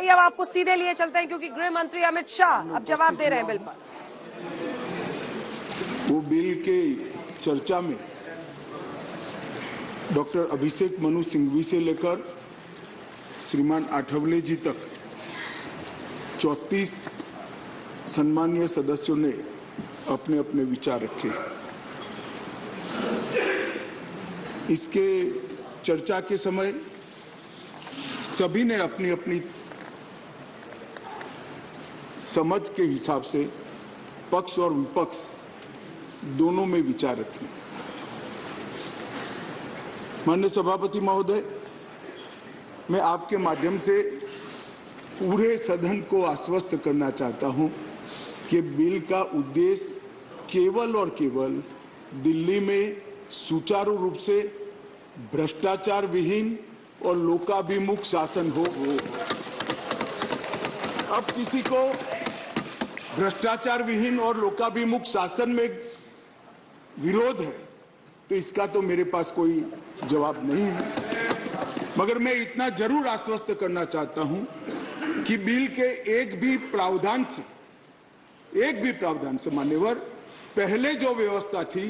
आइए अब आपको सीधे लिए चलते हैं, क्योंकि गृह मंत्री अमित शाह अब जवाब दे रहे हैं बिल पर। वो बिल के चर्चा में डॉक्टर अभिषेक मनु सिंघवी से लेकर श्रीमान आठवले जी तक 34 सम्मानीय सदस्यों ने अपने अपने विचार रखे। इसके चर्चा के समय सभी ने अपनी अपनी समझ के हिसाब से पक्ष और विपक्ष दोनों में विचार रखे। माननीय सभापति महोदय, मैं आपके माध्यम से पूरे सदन को आश्वस्त करना चाहता हूं कि बिल का उद्देश्य केवल और केवल दिल्ली में सुचारू रूप से भ्रष्टाचार विहीन और लोकाभिमुख शासन हो। अब किसी को भ्रष्टाचार विहीन और लोकाभिमुख शासन में विरोध है तो इसका तो मेरे पास कोई जवाब नहीं है, मगर मैं इतना जरूर आश्वस्त करना चाहता हूं कि बिल के एक भी प्रावधान से मान्यवर पहले जो व्यवस्था थी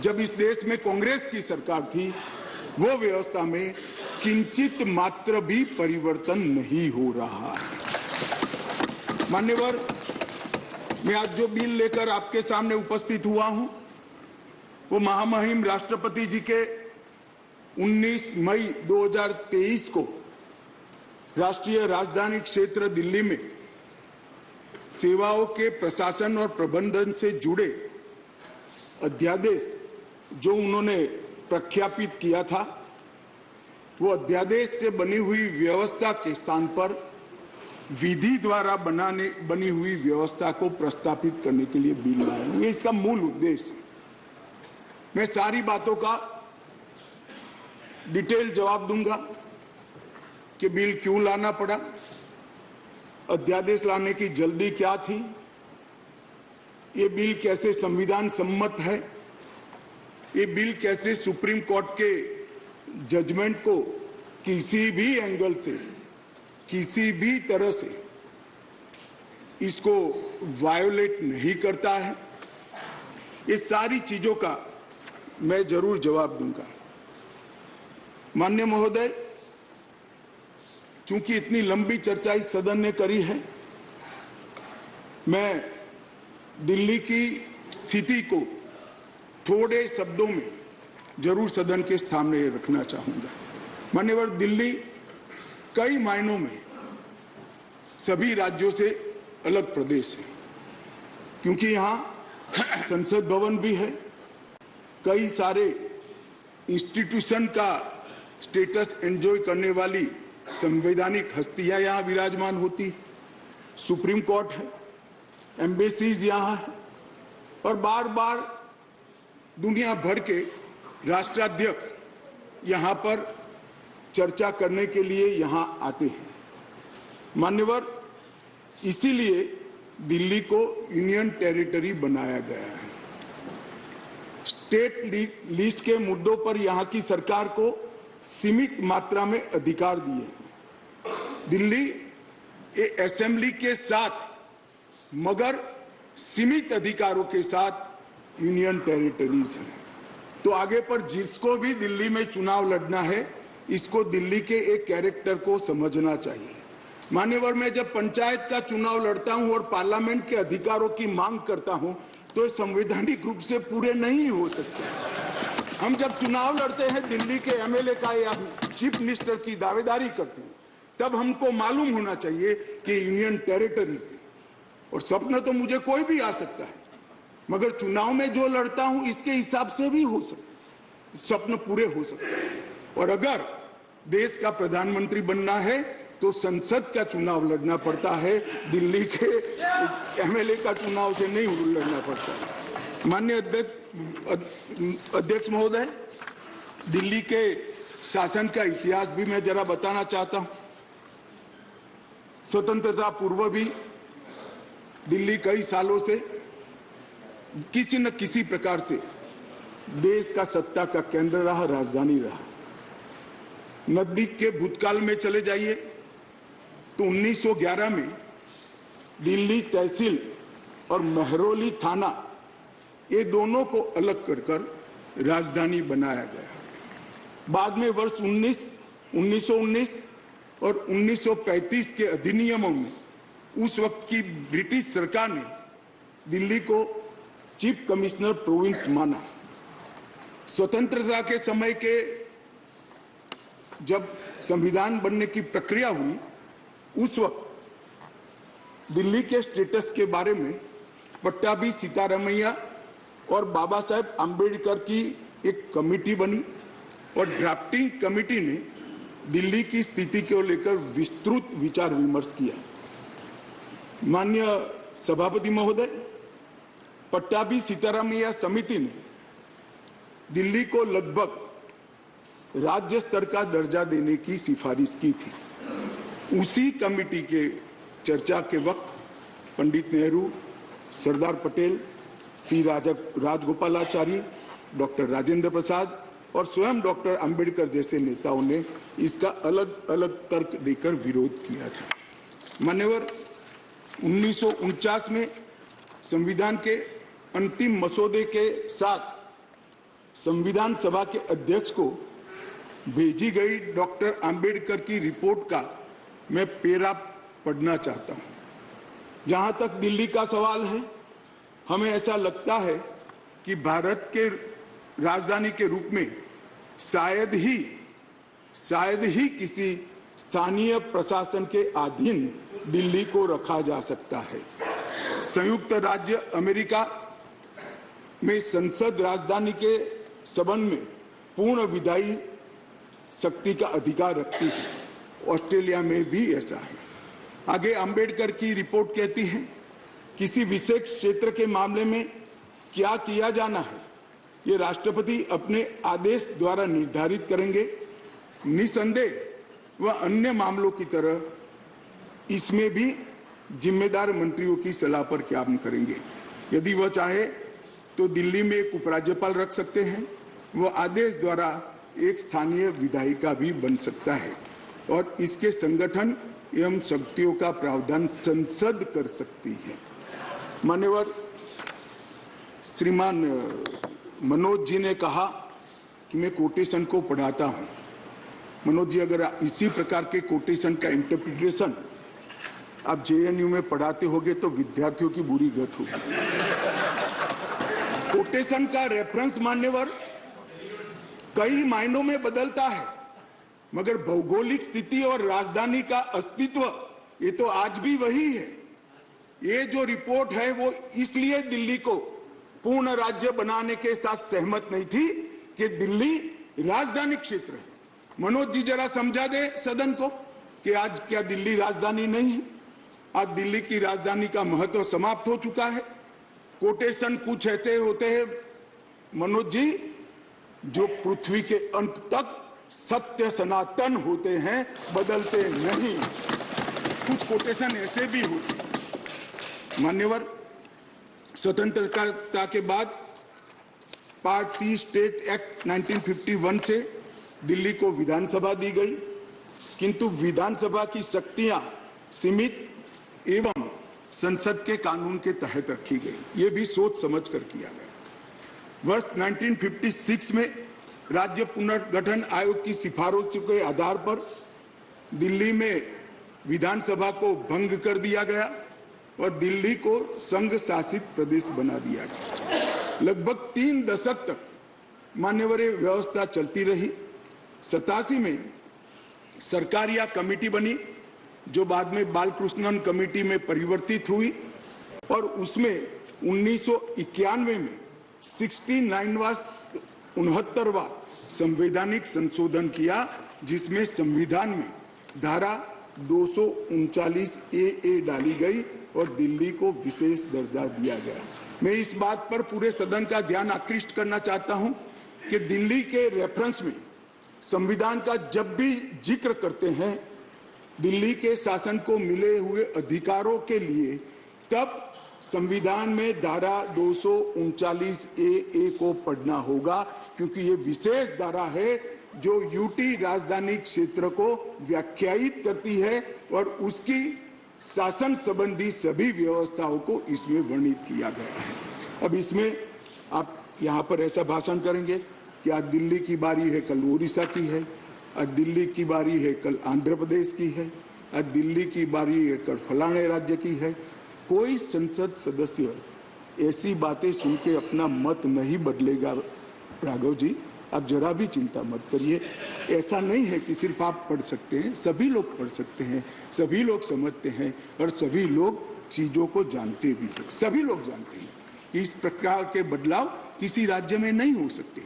जब इस देश में कांग्रेस की सरकार थी, वो व्यवस्था में किंचित मात्र भी परिवर्तन नहीं हो रहा है। मान्यवर, मैं आज जो बिल लेकर आपके सामने उपस्थित हुआ हूं वो महामहिम राष्ट्रपति जी के 19 मई 2023 को राष्ट्रीय राजधानी क्षेत्र दिल्ली में सेवाओं के प्रशासन और प्रबंधन से जुड़े अध्यादेश जो उन्होंने प्रख्यापित किया था, वो अध्यादेश से बनी हुई व्यवस्था के स्थान पर विधि द्वारा बनी हुई व्यवस्था को प्रस्तावित करने के लिए बिल लाया हूं। ये इसका मूल उद्देश्य है। मैं सारी बातों का डिटेल जवाब दूंगा कि बिल क्यों लाना पड़ा, अध्यादेश लाने की जल्दी क्या थी, ये बिल कैसे संविधान सम्मत है, ये बिल कैसे सुप्रीम कोर्ट के जजमेंट को किसी भी एंगल से, किसी भी तरह से इसको वायोलेट नहीं करता है। ये सारी चीजों का मैं जरूर जवाब दूंगा। माननीय महोदय, चूंकि इतनी लंबी चर्चा इस सदन ने करी है, मैं दिल्ली की स्थिति को थोड़े शब्दों में जरूर सदन के सामने रखना चाहूंगा। मान्यवर, दिल्ली कई मायनों में सभी राज्यों से अलग प्रदेश है, क्योंकि यहाँ संसद भवन भी है, कई सारे इंस्टीट्यूशन का स्टेटस एंजॉय करने वाली संवैधानिक हस्तियां यहाँ विराजमान होती, सुप्रीम कोर्ट है, एम्बेसीज यहाँ है, और बार बार दुनिया भर के राष्ट्राध्यक्ष यहाँ पर चर्चा करने के लिए यहाँ आते हैं। मान्यवर, इसीलिए दिल्ली को यूनियन टेरिटरी बनाया गया है। स्टेट लिस्ट के मुद्दों पर यहाँ की सरकार को सीमित मात्रा में अधिकार दिए। दिल्ली असेंबली के साथ मगर सीमित अधिकारों के साथ यूनियन टेरिटरीज है। तो आगे पर जिसको भी दिल्ली में चुनाव लड़ना है, इसको दिल्ली के एक कैरेक्टर को समझना चाहिए। मान्यवर, मैं जब पंचायत का चुनाव लड़ता हूं और पार्लियामेंट के अधिकारों की मांग करता हूं तो संवैधानिक रूप से पूरे नहीं हो सकते। हम जब चुनाव लड़ते हैं दिल्ली के एमएलए का या चीफ मिनिस्टर की दावेदारी करते हैं, तब हमको मालूम होना चाहिए कि यूनियन टेरिटरी से, और सपना तो मुझे कोई भी आ सकता है, मगर चुनाव में जो लड़ता हूं इसके हिसाब से भी हो सकता, सपने पूरे हो सकते हैं। और अगर देश का प्रधानमंत्री बनना है तो संसद का चुनाव लड़ना पड़ता है, दिल्ली के एमएलए का चुनाव से नहीं लड़ना पड़ता। माननीय अध्यक्ष महोदय, दिल्ली के शासन का इतिहास भी मैं जरा बताना चाहता हूं। स्वतंत्रता पूर्व भी दिल्ली कई सालों से किसी न किसी प्रकार से देश का सत्ता का केंद्र रहा, राजधानी रहा। नजदीक के भूतकाल में चले जाइए तो 1911 में दिल्ली तहसील और महरौली थाना ये दोनों को अलग कर राजधानी बनाया गया। बाद में वर्ष 1919 और 1935 के अधिनियमों में उस वक्त की ब्रिटिश सरकार ने दिल्ली को चीफ कमिश्नर प्रोविंस माना। स्वतंत्रता के समय के जब संविधान बनने की प्रक्रिया हुई, उस वक्त दिल्ली के स्टेटस के बारे में पट्टाभी सीतारामैया और बाबा साहेब आम्बेडकर की एक कमेटी बनी और ड्राफ्टिंग कमेटी ने दिल्ली की स्थिति को लेकर विस्तृत विचार विमर्श किया। माननीय सभापति महोदय, पट्टाभी सीतारामैया समिति ने दिल्ली को लगभग राज्य स्तर का दर्जा देने की सिफारिश की थी। उसी कमेटी के चर्चा के वक्त पंडित नेहरू, सरदार पटेल, सी राजगोपालाचारी, डॉक्टर राजेंद्र प्रसाद और स्वयं डॉक्टर अंबेडकर जैसे नेताओं ने इसका अलग अलग तर्क देकर विरोध किया था। मान्यवर, 1949 में संविधान के अंतिम मसौदे के साथ संविधान सभा के अध्यक्ष को भेजी गई डॉक्टर अंबेडकर की रिपोर्ट का मैं पेरा पढ़ना चाहता हूं। जहां तक दिल्ली का सवाल है, हमें ऐसा लगता है कि भारत के राजधानी के रूप में शायद ही किसी स्थानीय प्रशासन के अधीन दिल्ली को रखा जा सकता है। संयुक्त राज्य अमेरिका में संसद राजधानी के संबंध में पूर्ण विधायी शक्ति का अधिकार रखती है। ऑस्ट्रेलिया में भी ऐसा है। आगे अंबेडकर की रिपोर्ट कहती है, किसी विशेष क्षेत्र के मामले में क्या किया जाना है, ये राष्ट्रपति अपने आदेश द्वारा निर्धारित करेंगे। निसंदेह वह अन्य मामलों की तरह इसमें भी जिम्मेदार मंत्रियों की सलाह पर काम करेंगे। यदि वह चाहे तो दिल्ली में एक उपराज्यपाल रख सकते हैं। वह आदेश द्वारा एक स्थानीय विधायिका भी बन सकता है और इसके संगठन एवं शक्तियों का प्रावधान संसद कर सकती है। मान्यवर, श्रीमान मनोज जी ने कहा कि मैं कोटेशन को पढ़ाता हूं। मनोज जी, अगर इसी प्रकार के कोटेशन का इंटरप्रिटेशन आप जेएनयू में पढ़ाते होगे तो विद्यार्थियों की बुरी गत होगी। कोटेशन का रेफरेंस, मान्यवर, कई मायनों में बदलता है, मगर भौगोलिक स्थिति और राजधानी का अस्तित्व ये तो आज भी वही है। ये जो रिपोर्ट है वो इसलिए दिल्ली को पूर्ण राज्य बनाने के साथ सहमत नहीं थी कि दिल्ली राजधानी क्षेत्र है। मनोज जी जरा समझा दे सदन को कि आज क्या दिल्ली राजधानी नहीं है? आज दिल्ली की राजधानी का महत्व समाप्त हो चुका है। कोटेशन कुछ ऐसे होते हैं मनोज जी, जो पृथ्वी के अंत तक सत्य सनातन होते हैं, बदलते नहीं। कुछ कोटेशन ऐसे भी होते हैं। मान्यवर, स्वतंत्रता के बाद पार्ट सी स्टेट एक्ट 1951 से दिल्ली को विधानसभा दी गई, किंतु विधानसभा की शक्तियां सीमित एवं संसद के कानून के तहत रखी गई। ये भी सोच समझ कर किया गया। वर्ष 1956 में राज्य पुनर्गठन आयोग की सिफारिशों के आधार पर दिल्ली में विधानसभा को भंग कर दिया गया और दिल्ली को संघ शासित प्रदेश बना दिया गया। लगभग 3 दशक तक मान्यवर व्यवस्था चलती रही। 87 में सरकार या कमेटी बनी जो बाद में बालकृष्णन कमेटी में परिवर्तित हुई और उसमें 1991 में 69वां संवैधानिक संशोधन किया, जिसमें संविधान में धारा 239 ए डाली गई और दिल्ली को विशेष दर्जा दिया गया। मैं इस बात पर पूरे सदन का ध्यान आकृष्ट करना चाहता हूं कि दिल्ली के रेफरेंस में संविधान का जब भी जिक्र करते हैं दिल्ली के शासन को मिले हुए अधिकारों के लिए, तब संविधान में धारा 239 ए को पढ़ना होगा, क्योंकि ये विशेष धारा है जो यूटी राजधानी क्षेत्र को व्याख्यायित करती है और उसकी शासन संबंधी सभी व्यवस्थाओं को इसमें वर्णित किया गया है। अब इसमें आप यहाँ पर ऐसा भाषण करेंगे कि आज दिल्ली की बारी है, कल उड़ीसा की है, आज दिल्ली की बारी है, कल आंध्र प्रदेश की है, आज दिल्ली की बारी है, कल फलाने राज्य की है। कोई संसद सदस्य ऐसी बातें सुन के अपना मत नहीं बदलेगा। राघव जी, आप जरा भी चिंता मत करिए। ऐसा नहीं है कि सिर्फ आप पढ़ सकते हैं, सभी लोग पढ़ सकते हैं, सभी लोग समझते हैं और सभी लोग चीजों को जानते भी हैं। सभी लोग जानते हैं कि इस प्रकार के बदलाव किसी राज्य में नहीं हो सकते,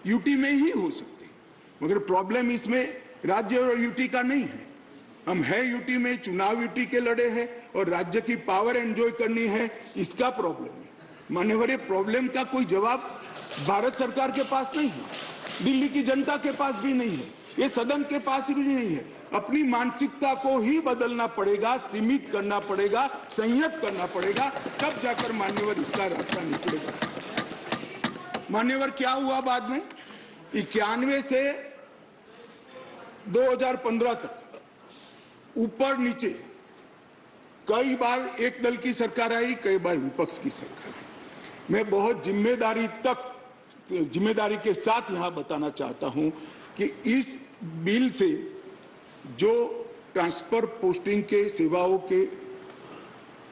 यूटी में ही हो सकते। मगर प्रॉब्लम इसमें राज्य और यूटी का नहीं है। हम है यूटी में, चुनाव यूटी के लड़े हैं और राज्य की पावर एंजॉय करनी है, इसका प्रॉब्लम है। मान्यवर, प्रॉब्लम का कोई जवाब भारत सरकार के पास नहीं है, दिल्ली की जनता के पास भी नहीं है, ये सदन के पास भी नहीं है। अपनी मानसिकता को ही बदलना पड़ेगा, सीमित करना पड़ेगा, संयत करना पड़ेगा, तब जाकर मान्यवर इसका रास्ता निकलेगा। मान्यवर, क्या हुआ बाद में? 91 से 2015 तक ऊपर नीचे कई बार एक दल की सरकार आई, कई बार विपक्ष की सरकार आई। मैं बहुत जिम्मेदारी के साथ यहां बताना चाहता हूं कि इस बिल से जो ट्रांसफर पोस्टिंग के सेवाओं के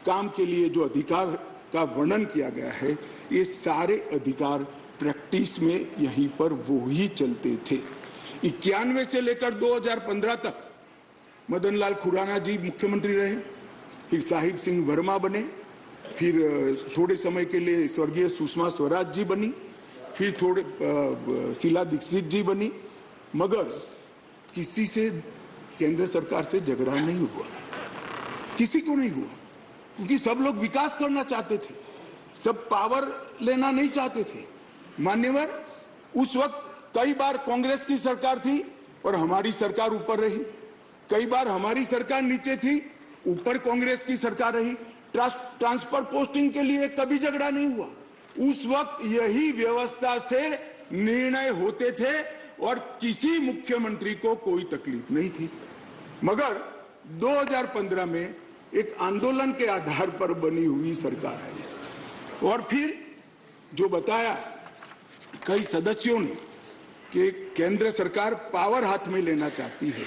काम के लिए जो अधिकार का वर्णन किया गया है, ये सारे अधिकार प्रैक्टिस में यहीं पर वो ही चलते थे। 91 से लेकर 2015 तक मदन लाल खुराना जी मुख्यमंत्री रहे, फिर साहिब सिंह वर्मा बने, फिर थोड़े समय के लिए स्वर्गीय सुषमा स्वराज जी बनी, फिर थोड़े शीला दीक्षित जी बनी, मगर किसी से केंद्र सरकार से झगड़ा नहीं हुआ, किसी को नहीं हुआ, क्योंकि सब लोग विकास करना चाहते थे, सब पावर लेना नहीं चाहते थे। मान्यवर, उस वक्त कई बार कांग्रेस की सरकार थी और हमारी सरकार ऊपर रही, कई बार हमारी सरकार नीचे थी, ऊपर कांग्रेस की सरकार रही। ट्रांसफर पोस्टिंग के लिए कभी झगड़ा नहीं हुआ। उस वक्त यही व्यवस्था से निर्णय होते थे और किसी मुख्यमंत्री को कोई तकलीफ नहीं थी। मगर 2015 में एक आंदोलन के आधार पर बनी हुई सरकार है और फिर जो बताया कई सदस्यों ने कि केंद्र सरकार पावर हाथ में लेना चाहती है।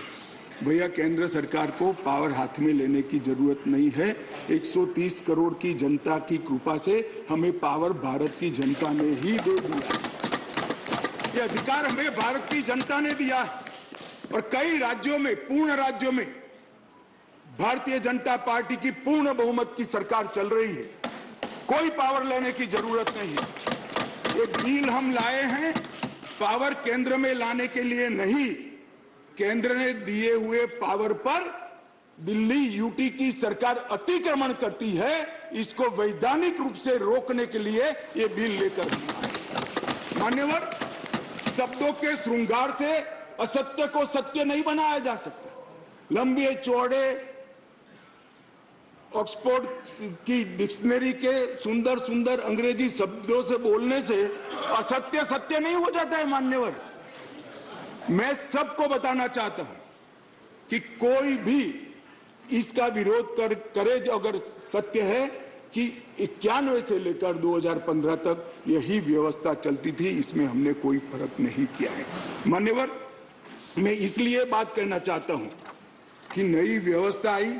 भैया, केंद्र सरकार को पावर हाथ में लेने की जरूरत नहीं है। 130 करोड़ की जनता की कृपा से हमें पावर भारत की जनता ने ही दे दिया। ये अधिकार हमें भारत की जनता ने दिया है और कई राज्यों में, पूर्ण राज्यों में भारतीय जनता पार्टी की पूर्ण बहुमत की सरकार चल रही है। कोई पावर लेने की जरूरत नहीं है। एक बिल हम लाए हैं पावर केंद्र में लाने के लिए नहीं, केंद्र ने दिए हुए पावर पर दिल्ली यूटी की सरकार अतिक्रमण करती है, इसको वैधानिक रूप से रोकने के लिए ये बिल लेकर मान्यवर, शब्दों के श्रृंगार से असत्य को सत्य नहीं बनाया जा सकता। लंबे चौड़े ऑक्सफोर्ड की डिक्शनरी के सुंदर सुंदर अंग्रेजी शब्दों से बोलने से असत्य सत्य नहीं हो जाता है। मान्यवर, मैं सबको बताना चाहता हूं कि कोई भी इसका विरोध करे जो अगर सत्य है कि 91 से लेकर 2015 तक यही व्यवस्था चलती थी, इसमें हमने कोई फर्क नहीं किया है। मान्यवर, मैं इसलिए बात करना चाहता हूं कि नई व्यवस्था आई,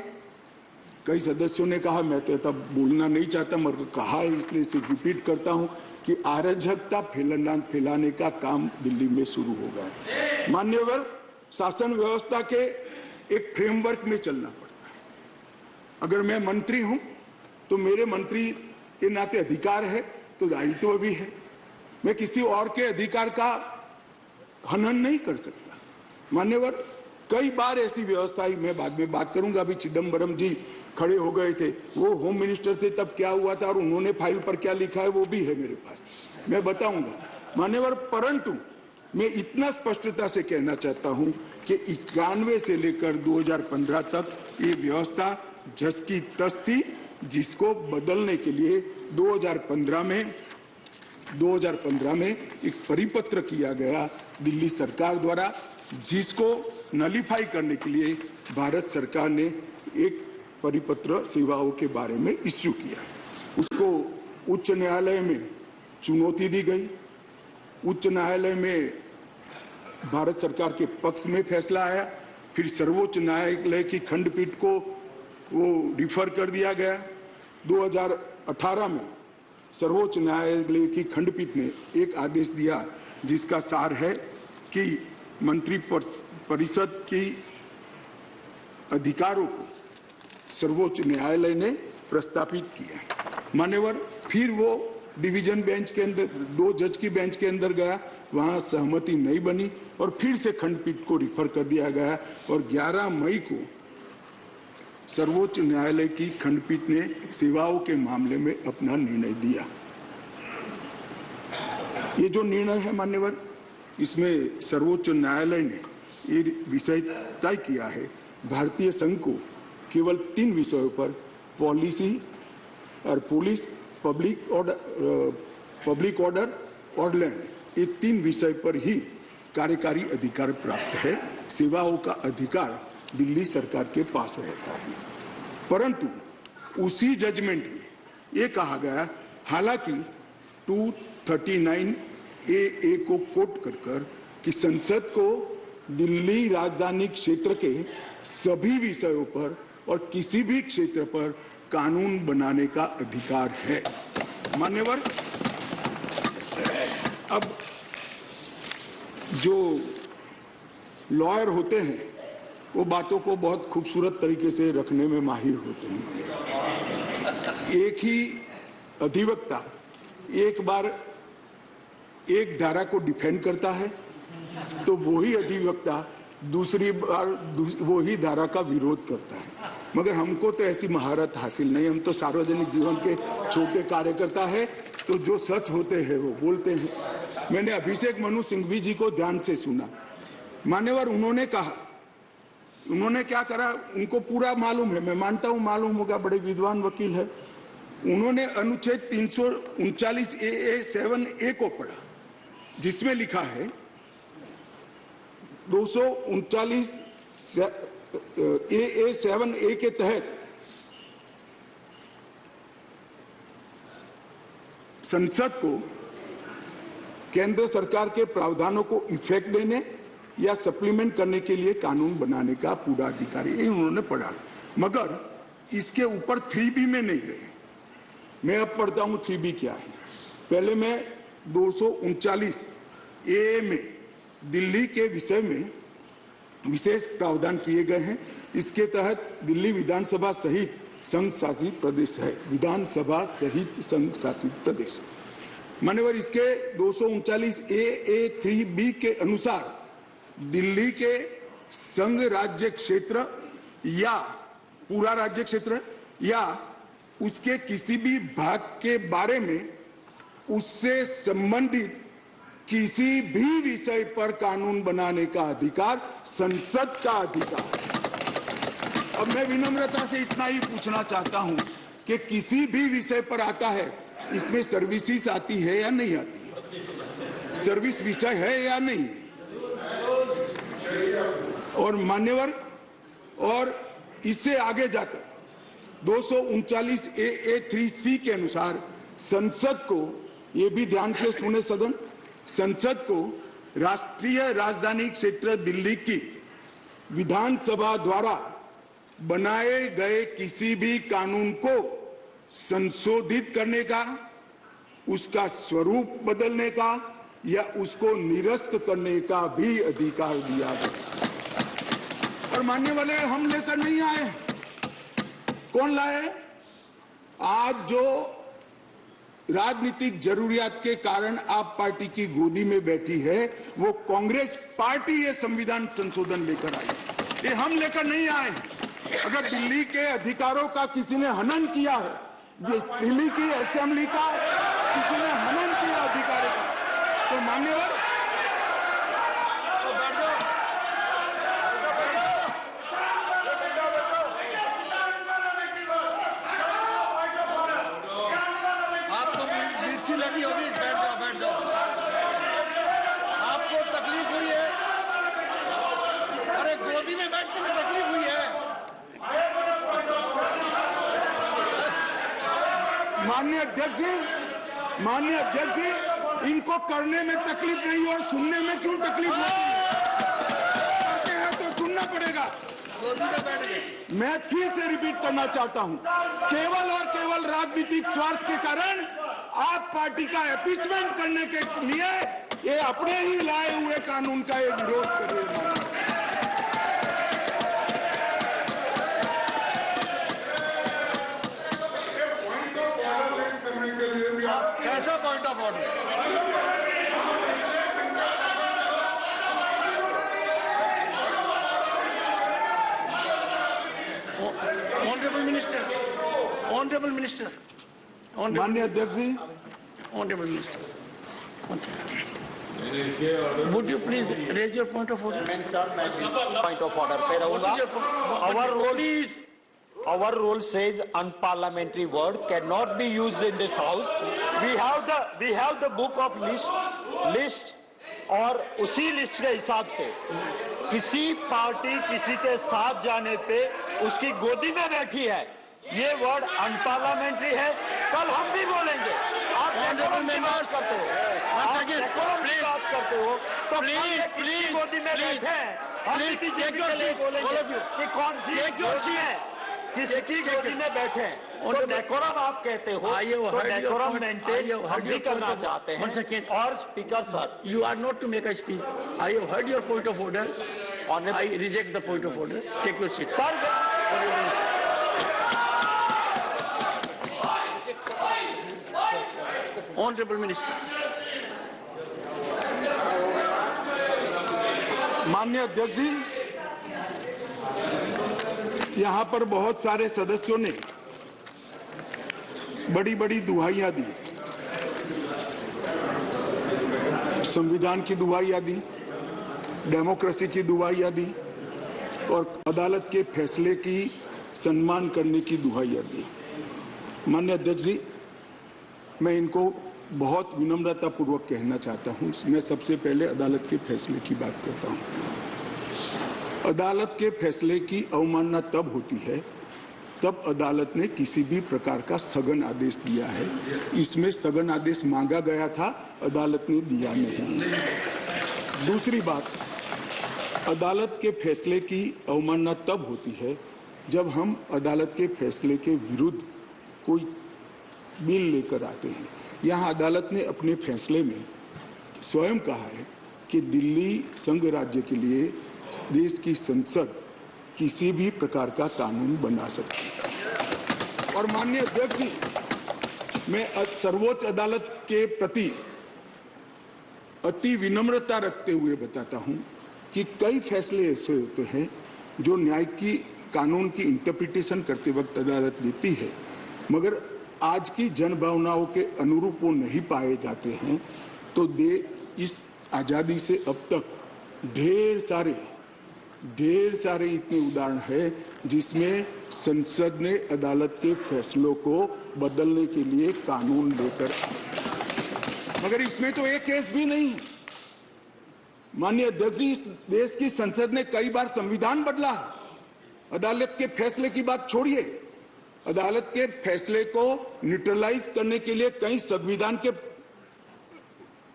कई सदस्यों ने कहा, मैं तो तब बोलना नहीं चाहता मगर कहा है इसलिए सिर्फ रिपीट करता हूं कि अराजकता फैलाने का काम दिल्ली में शुरू हो गया है। मान्यवर, शासन व्यवस्था के एक फ्रेमवर्क में चलना पड़ता है। अगर मैं मंत्री हूं तो मेरे मंत्री के नाते अधिकार है तो दायित्व भी है। मैं किसी और के अधिकार का हनन नहीं कर सकता। मान्यवर, कई बार ऐसी व्यवस्था आई, मैं बाद में बात करूंगा। अभी चिदम्बरम जी खड़े हो गए थे, वो होम मिनिस्टर थे, तब क्या हुआ था और उन्होंने फाइल पर क्या लिखा है वो भी है मेरे पास, मैं बताऊंगा। मान्यवर, परंतु मैं इतना स्पष्टता से कहना चाहता हूं कि 91 से लेकर 2015 तक ये व्यवस्था जस की तस थी, जिसको बदलने के लिए 2015 में 2015 में एक परिपत्र किया गया दिल्ली सरकार द्वारा, जिसको नलीफाई करने के लिए भारत सरकार ने एक परिपत्र सेवाओं के बारे में इश्यू किया। उसको उच्च न्यायालय में चुनौती दी गई। उच्च न्यायालय में भारत सरकार के पक्ष में फैसला आया, फिर सर्वोच्च न्यायालय की खंडपीठ को वो रिफर कर दिया गया। 2018 में सर्वोच्च न्यायालय की खंडपीठ ने एक आदेश दिया जिसका सार है कि मंत्री परिषद की अधिकारों को सर्वोच्च न्यायालय ने प्रस्तावित किया। मान्यवर फिर वो डिवीजन बेंच के अंदर 2 जज की बेंच के अंदर गया, वहां सहमति नहीं बनी और फिर से खंडपीठ को रिफर कर दिया गया और 11 मई को सर्वोच्च न्यायालय की खंडपीठ ने सेवाओं के मामले में अपना निर्णय दिया। ये जो निर्णय है मान्यवर, इसमें सर्वोच्च न्यायालय ने ये विषय तय किया है भारतीय संघ को केवल 3 विषयों पर पॉलिसी और पुलिस, पब्लिक ऑर्डर और लैंड, ये 3 विषय पर ही कार्यकारी अधिकार प्राप्त है। सेवाओं का अधिकार दिल्ली सरकार के पास रहता है। परंतु उसी जजमेंट में ये कहा गया, हालांकि 239 ए को कोट कर कि संसद को दिल्ली राजधानी क्षेत्र के सभी विषयों पर और किसी भी क्षेत्र पर कानून बनाने का अधिकार है। मान्यवर, अब जो लॉयर होते हैं वो बातों को बहुत खूबसूरत तरीके से रखने में माहिर होते हैं। एक ही अधिवक्ता एक बार एक धारा को डिफेंड करता है तो वही अधिवक्ता दूसरी बार वही धारा का विरोध करता है। मगर हमको तो ऐसी महारत हासिल नहीं, हम तो सार्वजनिक जीवन के छोटे कार्यकर्ता है, तो जो सच होते हैं वो बोलते हैं। मैंने अभिषेक मनु सिंघवी जी को ध्यान से सुना। मान्यवर, उन्होंने कहा, उन्होंने क्या करा उनको पूरा मालूम है, मैं मानता हूं मालूम होगा, बड़े विद्वान वकील है। उन्होंने अनुच्छेद 339 ए 7A को पढ़ा, जिसमें लिखा है 239 ए 7A के तहत संसद को केंद्र सरकार के प्रावधानों को इफेक्ट देने या सप्लीमेंट करने के लिए कानून बनाने का पूरा अधिकार है। उन्होंने पढ़ा, मगर इसके ऊपर 3B में नहीं गए। मैं अब पढ़ता हूं 3B क्या है। पहले मैं 239 ए में दिल्ली के विषय में विशेष प्रावधान किए गए हैं। इसके तहत दिल्ली विधानसभा सहित संघ शासित प्रदेश है। विधानसभा सहित संघ शासित प्रदेश। मान्यवर, इसके 239 ए 3B के अनुसार दिल्ली के संघ राज्य क्षेत्र या पूरा राज्य क्षेत्र या उसके किसी भी भाग के बारे में उससे संबंधित किसी भी विषय पर कानून बनाने का अधिकार संसद का अधिकार है। अब मैं विनम्रता से इतना ही पूछना चाहता हूं कि किसी भी विषय पर आता है, इसमें सर्विसेज आती है या नहीं आती है? सर्विस विषय है या नहीं? और मान्यवर, और इससे आगे जाकर 239 ए 3C के अनुसार संसद को, ये भी ध्यान से सुने सदन, संसद को राष्ट्रीय राजधानी क्षेत्र दिल्ली की विधानसभा द्वारा बनाए गए किसी भी कानून को संशोधित करने का, उसका स्वरूप बदलने का या उसको निरस्त करने का भी अधिकार दिया गया। और मानने वाले हम लेकर नहीं आए, कौन लाए? आज जो राजनीतिक जरूरियात के कारण आप पार्टी की गोदी में बैठी है, वो कांग्रेस पार्टी ये संविधान संशोधन लेकर आई। ये हम लेकर नहीं आए। अगर दिल्ली के अधिकारों का किसी ने हनन किया है, दिल्ली की असेंबली का किसी ने हनन किया अधिकारों का, तो मान्यवर कुर्सी लगी होगी, बैठ जाओ बैठ जाओ। आपको तकलीफ हुई है? अरे गोदी में बैठने में तकलीफ हुई है? माननीय अध्यक्ष जी, इनको करने में तकलीफ नहीं और सुनने में क्यों तकलीफ होती है? करते हैं तो सुनना पड़ेगा। गोदी में बैठ गए। मैं फिर से रिपीट करना चाहता हूं, केवल और केवल राजनीतिक स्वार्थ के कारण आप पार्टी का एपीचमेंट करने के लिए ये अपने ही लाए हुए कानून का ये विरोध कर रहे हैं। कैसा point of order? Honorable Minister. माननीय अध्यक्ष जी, Honorable Minister. Would you please raise your point of order? Point of order पे रहूंगा। Our rule says unparliamentary word cannot be used in this house. We have the book of list और उसी list के हिसाब से किसी party किसी के साथ जाने पे उसकी गोदी में बैठी है, ये वर्ड अनपार्लियामेंट्री है। कल हम भी बोलेंगे। आप डेकोरम की बात करते हो, तो प्लीज गोदी में बैठे हैं, हम भी बीजेपी के लिए बोलेंगे कि कौन सी गोदी है, किसकी गोदी में बैठे हैं। तो डेकोरम आप कहते हो, तो डेकोरम मेंटेन हम भी करना चाहते हैं। और speaker sir, You are not to make a speech. I have heard your point of order. I reject the point of order. Take your seat. Sir Honorable Minister. माननीय अध्यक्ष जी, यहां पर बहुत सारे सदस्यों ने बड़ी बड़ी दुहाइयां दी, संविधान की दुहाइयां दी, डेमोक्रेसी की दुहाइयां दी और अदालत के फैसले की सम्मान करने की दुहाइयां दी। माननीय अध्यक्ष जी, मैं इनको बहुत विनम्रता पूर्वक कहना चाहता हूं। मैं सबसे पहले अदालत के फैसले की बात करता हूं। अदालत के फैसले की अवमानना तब होती है तब अदालत ने किसी भी प्रकार का स्थगन आदेश दिया है। इसमें स्थगन आदेश मांगा गया था, अदालत ने दिया नहीं। दूसरी बात, अदालत के फैसले की अवमानना तब होती है जब हम अदालत के फैसले के विरुद्ध कोई बिल लेकर आते हैं। यहाँ अदालत ने अपने फैसले में स्वयं कहा है कि दिल्ली संघ राज्य के लिए देश की संसद किसी भी प्रकार का कानून बना सकती है। और माननीय अध्यक्ष जी, मैं सर्वोच्च अदालत के प्रति अति विनम्रता रखते हुए बताता हूं कि कई फैसले ऐसे होते हैं जो न्याय की कानून की इंटरप्रिटेशन करते वक्त अदालत देती है, मगर आज की जनभावनाओं के अनुरूप वो नहीं पाए जाते हैं। तो इस आजादी से अब तक ढेर सारे इतने उदाहरण हैं जिसमें संसद ने अदालत के फैसलों को बदलने के लिए कानून लेकर आए, मगर इसमें तो एक केस भी नहीं। माननीय अध्यक्ष जी, इस देश की संसद ने कई बार संविधान बदला। अदालत के फैसले की बात छोड़िए, अदालत के फैसले को न्यूट्रलाइज करने के लिए कई संविधान के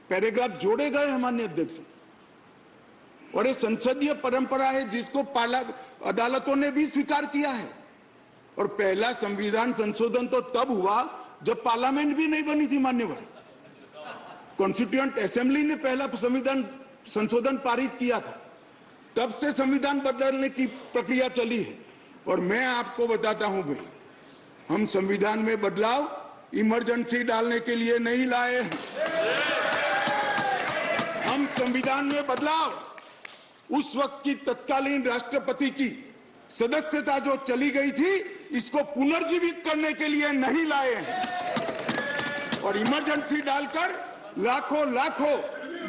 पैराग्राफ जोड़े गए हैं माननीय अध्यक्ष। और ये संसदीय परंपरा है जिसको अदालतों ने भी स्वीकार किया है। और पहला संविधान संशोधन तो तब हुआ जब पार्लियामेंट भी नहीं बनी थी मान्यवर। कॉन्स्टिट्यूएंट असेंबली ने पहला संविधान संशोधन पारित किया था, तब से संविधान बदलने की प्रक्रिया चली है। और मैं आपको बताता हूं भाई, हम संविधान में बदलाव इमरजेंसी डालने के लिए नहीं लाए। हम संविधान में बदलाव उस वक्त की तत्कालीन राष्ट्रपति की सदस्यता जो चली गई थी, इसको पुनर्जीवित करने के लिए नहीं लाए हैं। और इमरजेंसी डालकर लाखों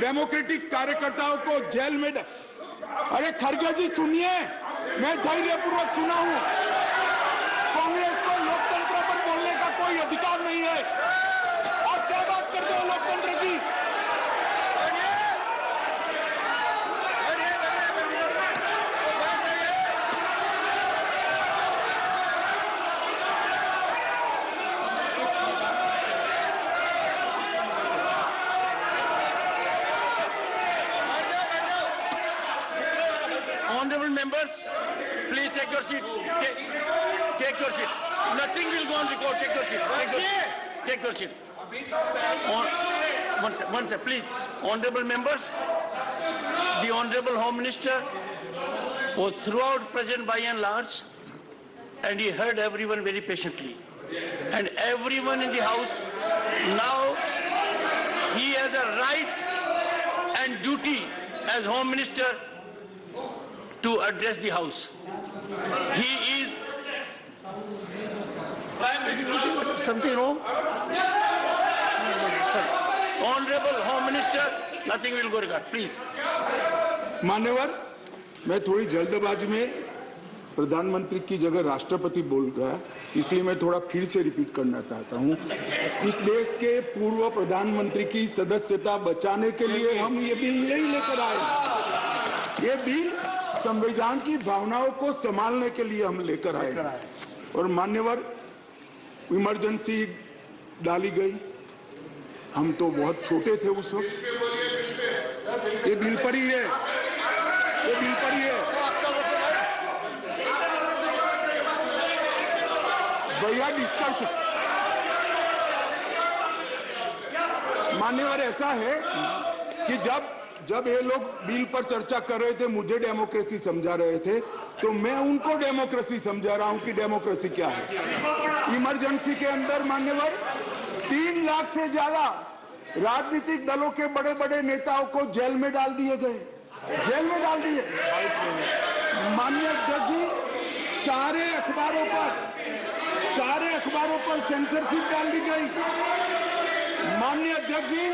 डेमोक्रेटिक कार्यकर्ताओं को जेल में अरे खड़गे जी सुनिए, मैं धैर्यपूर्वक सुना हूं। कांग्रेस को लोकतंत्र पर बोलने का कोई अधिकार नहीं है। आप क्या बात करते हो लोकतंत्र की? Honorable members, please take your seat. Take your seat. Nothing will go on record. Take your seat. Take your seat. One sec, please. Honorable members, the Honorable Home Minister was throughout present by and large, and he heard everyone very patiently. And everyone in the House, now he has a right and duty as Home Minister to address the House. He is... Something wrong? Honorable Home Minister, nothing will go regard. Please. मान्यवर, मैं थोड़ी जल्दबाजी में प्रधानमंत्री की जगह राष्ट्रपति बोल गया, इसलिए मैं थोड़ा फिर से रिपीट करना चाहता हूं। इस देश के पूर्व प्रधानमंत्री की सदस्यता बचाने के लिए हम ये बिल नहीं लेकर आए। ये बिल संविधान की भावनाओं को संभालने के लिए हम लेकर आए। और मान्यवर, इमरजेंसी डाली गई, हम तो बहुत छोटे थे उस वक्त। ये बिल पर ही है, ये बिल पर ही है। भैया डिस्कस, मान्यवर ऐसा है कि जब ये लोग बिल पर चर्चा कर रहे थे, मुझे डेमोक्रेसी समझा रहे थे, तो मैं उनको डेमोक्रेसी समझा रहा हूं कि डेमोक्रेसी क्या है। इमरजेंसी के अंदर मान्यवर 3 लाख से ज्यादा राजनीतिक दलों के बड़े बड़े नेताओं को जेल में डाल दिए गए, जेल में डाल दिए। माननीय अध्यक्ष जी, सारे अखबारों पर सेंसरशिप डाल दी गई। माननीय अध्यक्ष जी,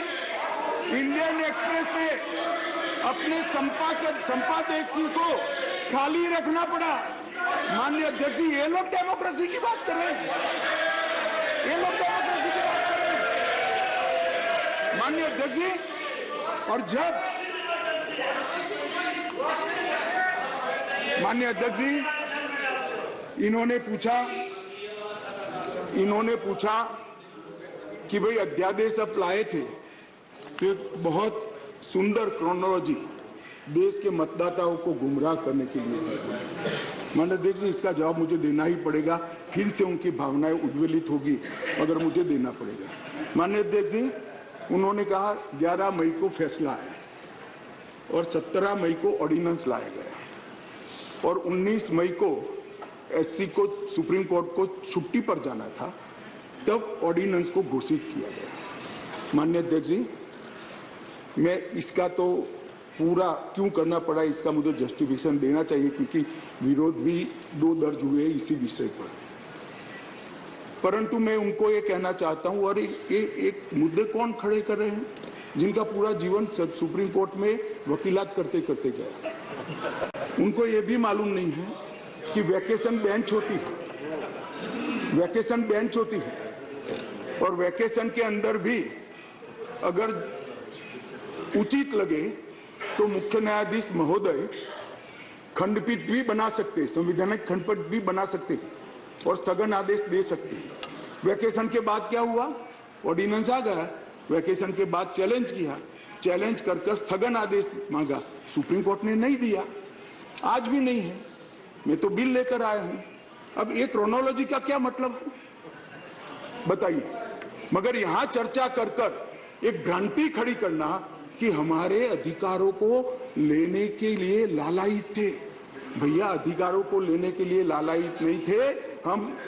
इंडियन एक्सप्रेस ने अपने संपादकीय को खाली रखना पड़ा। माननीय अध्यक्ष जी, ये लोग डेमोक्रेसी की बात कर रहे हैं, ये लोग डेमोक्रेसी की बात कर रहे हैं। माननीय अध्यक्ष जी, और जब माननीय अध्यक्ष जी, इन्होंने पूछा कि भाई अध्यादेश अब लाए थे, तो बहुत सुंदर क्रोनोलॉजी देश के मतदाताओं को गुमराह करने के लिए। माननीय अध्यक्ष जी, इसका जवाब मुझे देना ही पड़ेगा, फिर से उनकी भावनाएं उद्वेलित होगी अगर मुझे देना पड़ेगा। माननीय अध्यक्ष जी, उन्होंने कहा 11 मई को फैसला आया और 17 मई को ऑर्डिनेंस लाया गया और 19 मई को एससी को सुप्रीम कोर्ट को छुट्टी पर जाना था, तब ऑर्डिनेंस को घोषित किया गया। माननीय अध्यक्ष जी, मैं इसका तो पूरा क्यों करना पड़ा, इसका मुझे जस्टिफिकेशन देना चाहिए, क्योंकि विरोध भी 2 दर्ज हुए इसी विषय पर। परंतु मैं उनको ये कहना चाहता हूं, और एक मुद्दे कौन खड़े कर रहे हैं जिनका पूरा जीवन सुप्रीम कोर्ट में वकीलात करते करते गया। उनको ये भी मालूम नहीं है कि वैकेशन बेंच होती है, वैकेशन बेंच होती है, और वैकेशन के अंदर भी अगर उचित लगे तो मुख्य न्यायाधीश महोदय खंडपीठ भी बना सकते, संवैधानिक खंडपीठ भी बना सकते और स्थगन आदेश दे सकते। वैकेशन के बाद क्या हुआ, ऑर्डिनेंस आ गया, वैकेशन के बाद चैलेंज किया, चैलेंज कर स्थगन आदेश मांगा, सुप्रीम कोर्ट ने नहीं दिया, आज भी नहीं है। मैं तो बिल लेकर आया हूं। अब ये क्रोनोलॉजी का क्या मतलब है बताइए। मगर यहां चर्चा कर एक भ्रांति खड़ी करना कि हमारे अधिकारों को लेने के लिए लालायित थे। भैया, अधिकारों को लेने के लिए लालायित नहीं थे, हम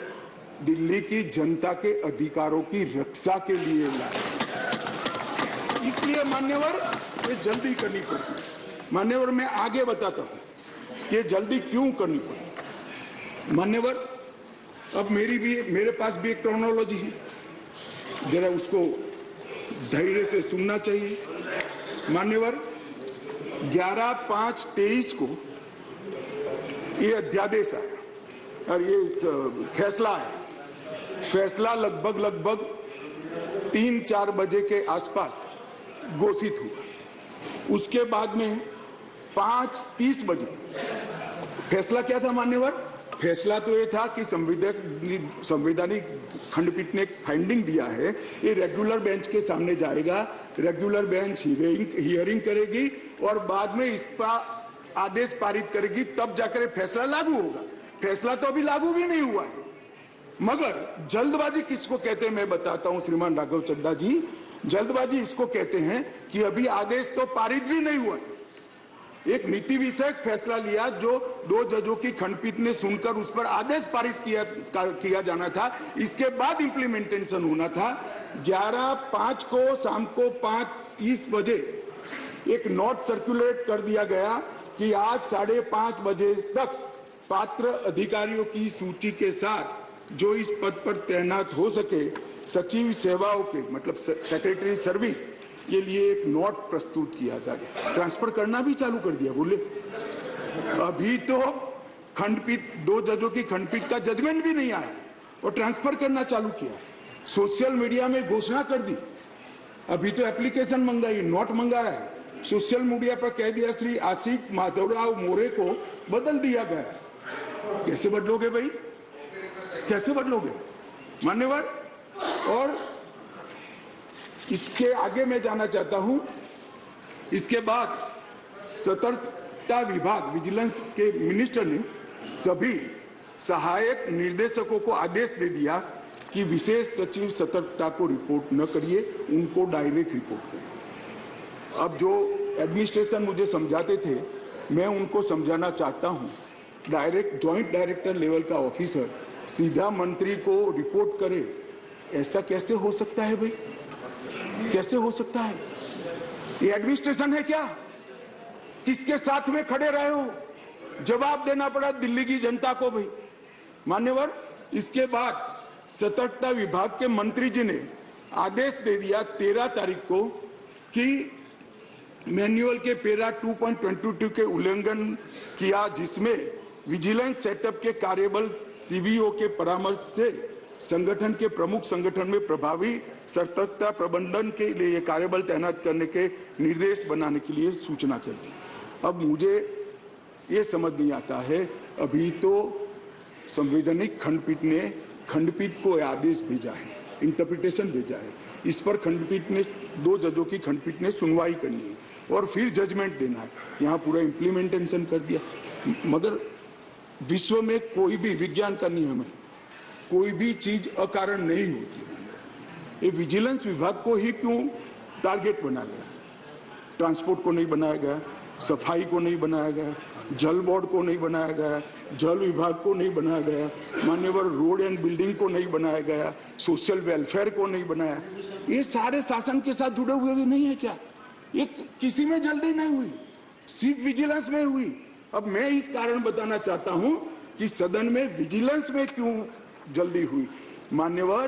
दिल्ली की जनता के अधिकारों की रक्षा के लिए लाए। इसलिए मान्यवर, ये जल्दी करनी पड़ी। मान्यवर, मैं आगे बताता हूं कि जल्दी क्यों करनी पड़ी। मान्यवर, अब मेरे पास भी एक क्रोनोलॉजी है, जरा उसको धैर्य से सुनना चाहिए। मान्यवर, 11/5/23 को ये अध्यादेश आया और ये फैसला है। फैसला लगभग 3-4 बजे के आसपास घोषित हुआ। उसके बाद में 5:30 बजे फैसला क्या था मान्यवर? फैसला तो ये था कि संवैधानिक खंडपीठ ने एक फाइंडिंग दिया है, ये रेगुलर बेंच के सामने जाएगा, रेगुलर बेंच हियरिंग करेगी और बाद में इस पर आदेश पारित करेगी, तब जाकर फैसला लागू होगा। फैसला तो अभी लागू भी नहीं हुआ है। मगर जल्दबाजी किसको कहते हैं मैं बताता हूं श्रीमान राघव चड्ढा जी। जल्दबाजी इसको कहते हैं कि अभी आदेश तो पारित भी नहीं हुआ था, एक नीति विषयक फैसला लिया जो 2 जजों की खंडपीठ ने सुनकर उस पर आदेश पारित किया जाना था, इसके बाद इंप्लीमेंटेशन होना था। 11/5 को शाम को 5:30 बजे एक नोट सर्कुलेट कर दिया गया कि आज 5:30 बजे तक पात्र अधिकारियों की सूची के साथ जो इस पद पर तैनात हो सके सचिव सेवाओं के मतलब सेक्रेटरी सर्विस के लिए एक नोट प्रस्तुत किया था। ट्रांसफर करना भी चालू कर दिया। बोले अभी तो खंडपीठ 2 जजों की खंडपीठ का जजमेंट भी नहीं आया और ट्रांसफर करना चालू किया। सोशल मीडिया में घोषणा कर दी, अभी तो एप्लीकेशन मंगाई, नोट मंगाया है। सोशल मीडिया पर कह दिया श्री आशिक माधवराव मोरे को बदल दिया गया। कैसे बदलोगे भाई, कैसे बदलोगे मान्यवर? और इसके आगे मैं जाना चाहता हूं। इसके बाद सतर्कता विभाग विजिलेंस के मिनिस्टर ने सभी सहायक निर्देशकों को आदेश दे दिया कि विशेष सचिव सतर्कता को रिपोर्ट न करिए, उनको डायरेक्ट रिपोर्ट करिए। अब जो एडमिनिस्ट्रेशन मुझे समझाते थे मैं उनको समझाना चाहता हूं, डायरेक्ट जॉइंट डायरेक्टर लेवल का ऑफिसर सीधा मंत्री को रिपोर्ट करे, ऐसा कैसे हो सकता है भाई? कैसे हो सकता है? ये एडमिनिस्ट्रेशन है क्या? किसके साथ में खड़े रहे हो? जवाब देना पड़ा दिल्ली की जनता को भाई मान्यवर। इसके बाद सतर्कता विभाग के मंत्री जी ने आदेश दे दिया 13 तारीख को कि मैन्युअल के पैरा 2.22 के उल्लंघन किया, जिसमें विजिलेंस सेटअप के कार्यबल सीवीओ के परामर्श से संगठन के प्रमुख संगठन में प्रभावी सतर्कता प्रबंधन के लिए कार्यबल तैनात करने के निर्देश बनाने के लिए सूचना कर दी। अब मुझे ये समझ नहीं आता है, अभी तो संवैधानिक खंडपीठ को आदेश भेजा है, इंटरप्रिटेशन भेजा है, इस पर खंडपीठ ने 2 जजों की खंडपीठ ने सुनवाई करनी है और फिर जजमेंट देना है। यहाँ पूरा इम्प्लीमेंटेशन कर दिया। मगर विश्व में कोई भी विज्ञान का नियम है, कोई भी चीज अकारण नहीं होती। ये विजिलेंस विभाग को ही क्यों टारगेट बनाया गया? ट्रांसपोर्ट को नहीं बनाया गया, सफाई को नहीं बनाया गया, जल बोर्ड को नहीं बनाया गया, जल विभाग को नहीं बनाया गया, मान्यवर रोड एंड बिल्डिंग को नहीं बनाया गया, सोशल वेलफेयर को नहीं बनाया। ये सारे शासन के साथ जुड़े हुए भी नहीं है क्या? ये किसी में जल्दी नहीं हुई, सिर्फ विजिलेंस में हुई। अब मैं इस कारण बताना चाहता हूं कि सदन में विजिलेंस में क्यों जल्दी हुई। मान्यवर,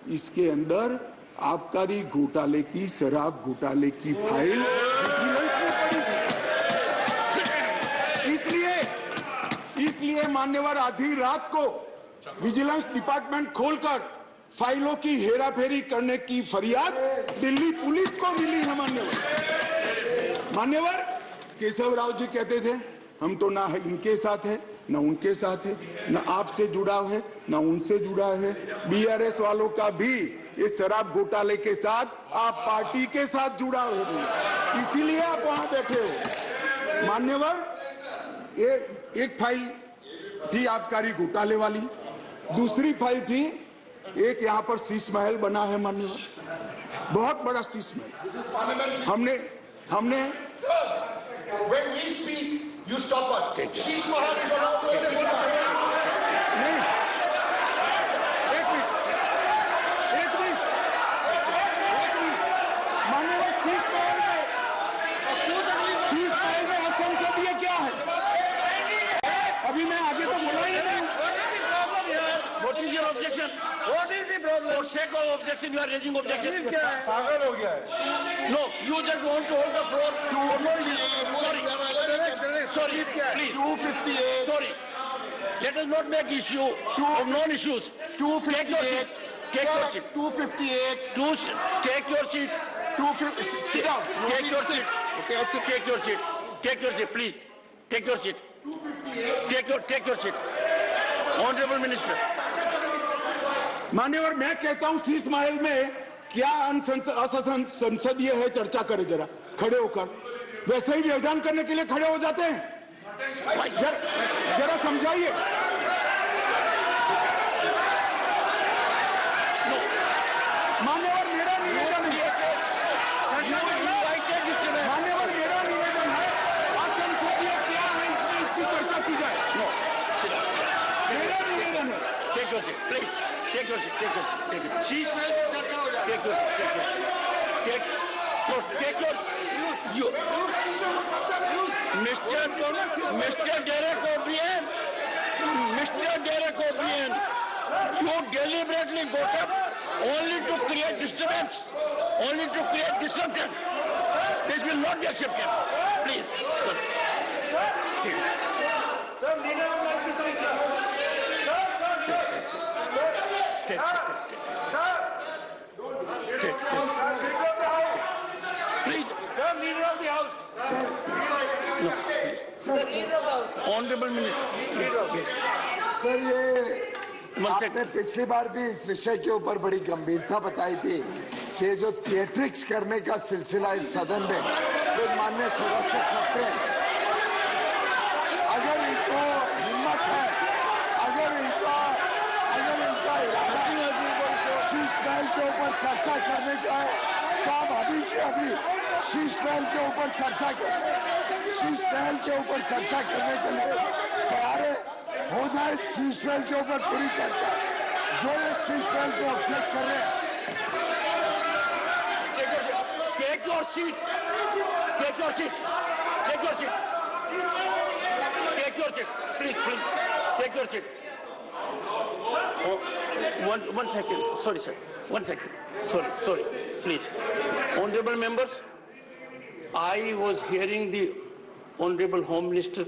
इसके अंदर आबकारी घोटाले की, शराब घोटाले की फाइल विजिलेंस में पड़ी थी। इसलिए मान्यवर आधी रात को विजिलेंस डिपार्टमेंट खोलकर फाइलों की हेराफेरी करने की फरियाद दिल्ली पुलिस को मिली है। मान्यवर केशव राव जी कहते थे हम तो ना इनके साथ है ना उनके साथ है, ना आपसे जुड़ाव है ना उनसे जुड़ा है। बीआरएस वालों का भी ये शराब घोटाले के साथ आप पार्टी के साथ जुड़ाव है, इसीलिए आप वहां बैठे हो। मान्यवर, एक फाइल थी आबकारी घोटाले वाली, दूसरी फाइल थी एक यहाँ पर शीश महल बना है मान्यवर, बहुत बड़ा शीश महल। हमने When we speak, you stop us. Sheesh Mahal is allowed to be नहीं, एक मिनट मान्यवर, शीश महल में असंसदीय क्या है? अभी मैं आगे तो बोला ही नहीं। What is your objection? What is the problem? For sake of objection, you are raising objection. क्या है? पागल हो गया है। No, you just want to hold the floor. Sorry, please. 258. Sorry. Let us not make issue of non-issues. 258. Take your seat. 258. Take your seat. 250. Sit down. You Take want me your to sit? seat. Okay, I'll sit. Take your seat. Take your seat, please. Take your seat. 258. Take your seat. Honorable Minister. मान्यवर, मैं कहता हूं शीश महल में क्या असंसदीय है, चर्चा करें जरा खड़े होकर। वैसे ही व्यवधान करने के लिए खड़े हो जाते हैं, जरा समझाइए। मान्यवर, मेरा निवेदन है, मान्यवर मेरा निवेदन है, असंसदीय क्या है इसमें इसकी चर्चा की जाए। मेरा निवेदन है। Take your seat, please. Take your seat. Take your seat. Take your seat. Sheesh Mahal में चर्चा हो जाए। Take your seat. Take your. You. Mr. Derek O'Brien. Mr. Derek O'Brien. You deliberately got up only to create disturbance, only to create disruption. This will not be accepted. Please. Sir, leader would like to speak, sir. Please. Sir, leader of the house. Honorable Minister. Sir, ये One आपने second. पिछली बार भी इस विषय के ऊपर बड़ी गंभीरता बताई थी कि जो थिएट्रिक्स करने का सिलसिला इस सदन में जो माननीय सदस्य करते हैं, अगर इनको हिम्मत है, अगर इनका इरादा शीश महल के ऊपर चर्चा करने का है, तो हम अभी के अभी शीश महल के ऊपर चर्चा करने के लिए तैयार है। हो जाए शीश महल के ऊपर पूरी चर्चा। जो ये शीश महल को ऑब्जेक्ट कर रहे हैं, Take your seat. Take your seat. Take your seat. Take your seat. Please. Take your seat. Oh, one second. Sorry, sir. 1 second. Sorry. Please. Honorable members, I was hearing the Honorable Home Minister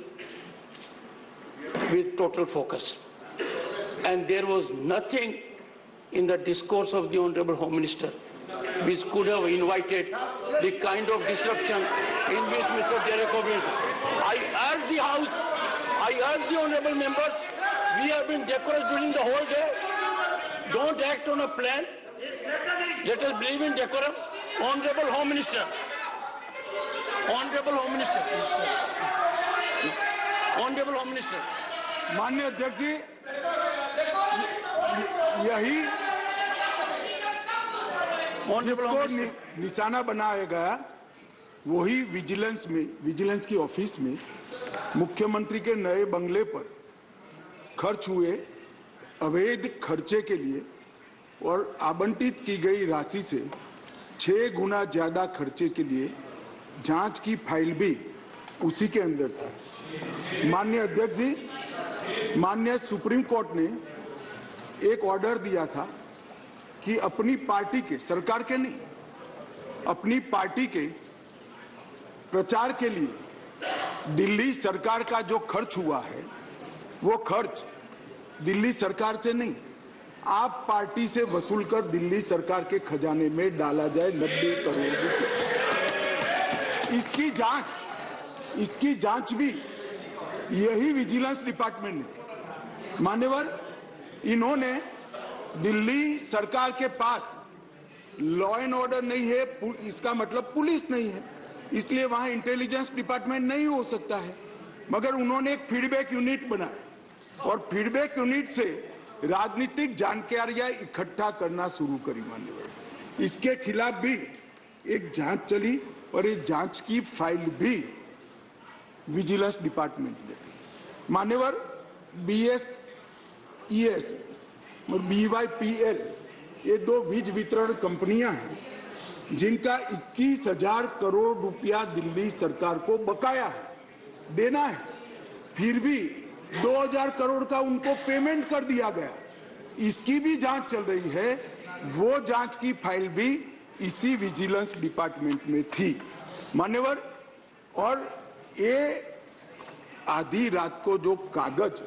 with total focus. And there was nothing in the discourse of the Honorable Home Minister which could have invited the kind of disruption in which Mr. Derek O'Brien. I urge the House, I urge the Honorable members, we have been decorous during the whole day. Don't act on a plan. Let us believe in decorum. Honorable Home Minister. Honorable Home Minister. Honorable Home Minister. माननीय अध्यक्ष जी, यही जिसको निशाना बनाया गया वही vigilance की office में मुख्यमंत्री के नए बंगले पर खर्च हुए अवैध खर्चे के लिए और आवंटित की गई राशि से 6 गुना ज्यादा खर्चे के लिए जांच की फाइल भी उसी के अंदर थी। माननीय अध्यक्ष जी, माननीय सुप्रीम कोर्ट ने एक ऑर्डर दिया था कि अपनी पार्टी के, सरकार के नहीं, अपनी पार्टी के प्रचार के लिए दिल्ली सरकार का जो खर्च हुआ है वो खर्च दिल्ली सरकार से नहीं, आप पार्टी से वसूल कर दिल्ली सरकार के खजाने में डाला जाए 90 करोड़ रुपए। इसकी जांच भी यही विजिलेंस डिपार्टमेंट ने थी। मान्यवर, इन्होंने दिल्ली सरकार के पास लॉ एंड ऑर्डर नहीं है, इसका मतलब पुलिस नहीं है, इसलिए वहां इंटेलिजेंस डिपार्टमेंट नहीं हो सकता है, मगर उन्होंने एक फीडबैक यूनिट बनाया और फीडबैक यूनिट से राजनीतिक जानकारियां इकट्ठा करना शुरू करी। मान्यवर, इसके खिलाफ भी एक जांच चली और ये जांच की फाइल भी विजिलेंस डिपार्टमेंट ने दी। मान्यवर, BSES और BYPL ये 2 वीज वितरण कंपनियां हैं जिनका 21,000 करोड़ रुपया दिल्ली सरकार को बकाया है, देना है, फिर भी 2,000 करोड़ का उनको पेमेंट कर दिया गया। इसकी भी जांच चल रही है, वो जांच की फाइल भी इसी विजिलेंस डिपार्टमेंट में थी। मान्यवर, और ये आधी रात को जो कागज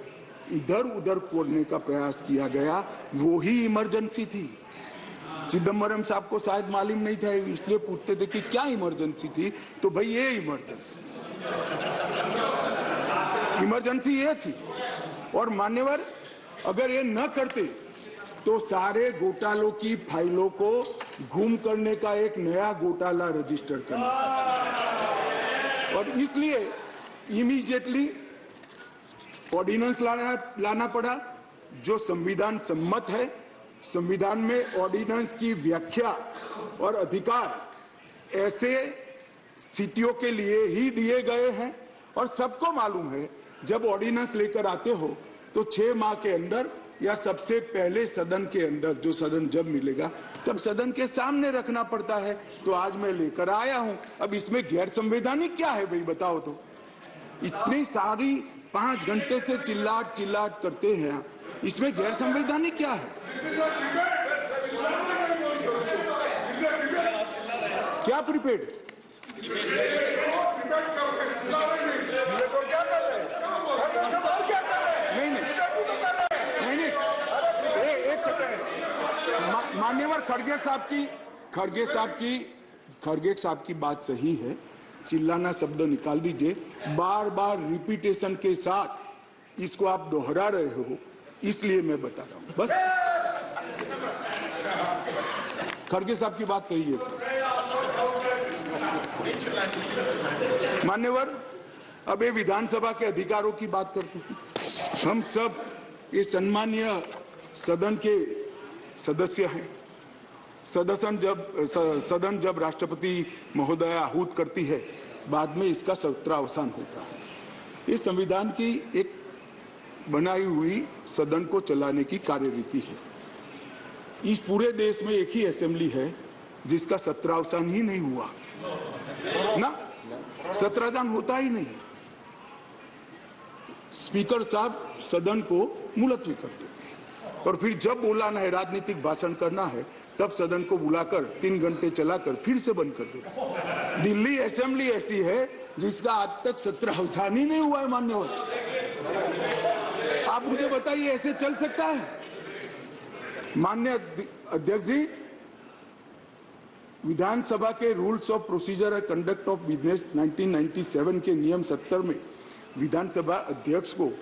इधर उधर कोड़ने का प्रयास किया गया, वो ही इमरजेंसी थी। चिदम्बरम साहब को शायद मालूम नहीं था, इसलिए पूछते थे कि क्या इमरजेंसी थी, तो भाई ये इमरजेंसी थी, इमरजेंसी ये थी। और मान्यवर अगर ये न करते तो सारे घोटालों की फाइलों को गुम करने का एक नया घोटाला रजिस्टर करना, और इसलिए इमीडिएटली ऑर्डिनेंस लाना पड़ा जो संविधान सम्मत है। संविधान में ऑर्डिनेंस की व्याख्या और अधिकार ऐसे स्थितियों के लिए ही दिए गए हैं, और सबको मालूम है जब ऑर्डिनेंस लेकर आते हो तो 6 माह के अंदर या सबसे पहले सदन के अंदर, जो सदन जब मिलेगा तब सदन के सामने रखना पड़ता है। तो आज मैं लेकर आया हूं। अब इसमें गैर संवैधानिक क्या है भाई, बताओ तो। इतनी सारी 5 घंटे से चिल्लाट चिल्लाट करते हैं, इसमें गैर संवैधानिक क्या है? क्या प्रीपेड? एक सेकंड, मान्यवर खड़गे साहब की बात सही है, चिल्लाना शब्द निकाल दीजिए। बार बार रिपीटेशन के साथ इसको आप दोहरा रहे हो, इसलिए मैं बता रहा हूं बस। खड़गे साहब की बात सही है सर। मान्यवर अब ये विधानसभा के अधिकारों की बात करते हैं। हम सब ये सम्मानीय सदन के सदस्य हैं। सदन जब राष्ट्रपति महोदया आहूत करती है, बाद में इसका सत्रावसान होता है। ये संविधान की एक बनाई हुई सदन को चलाने की कार्यरीति है। इस पूरे देश में एक ही असेंबली है जिसका सत्रावसान ही नहीं हुआ ना, सत्रावसान होता ही नहीं। स्पीकर साहब सदन को मुलतवी करते हैं, और फिर जब बोलाना है, राजनीतिक भाषण करना है, तब सदन को बुलाकर 3 घंटे चलाकर फिर से बंद कर देते। दिल्ली असेंबली ऐसी है जिसका आज तक सत्रावसान ही नहीं हुआ है। मान्यवर आप मुझे बताइए, ऐसे चल सकता है? माननीय अध्यक्ष जी, विधानसभा के rules of procedure and conduct of business 1997 के नियम 70 में विधानसभा अध्यक्ष को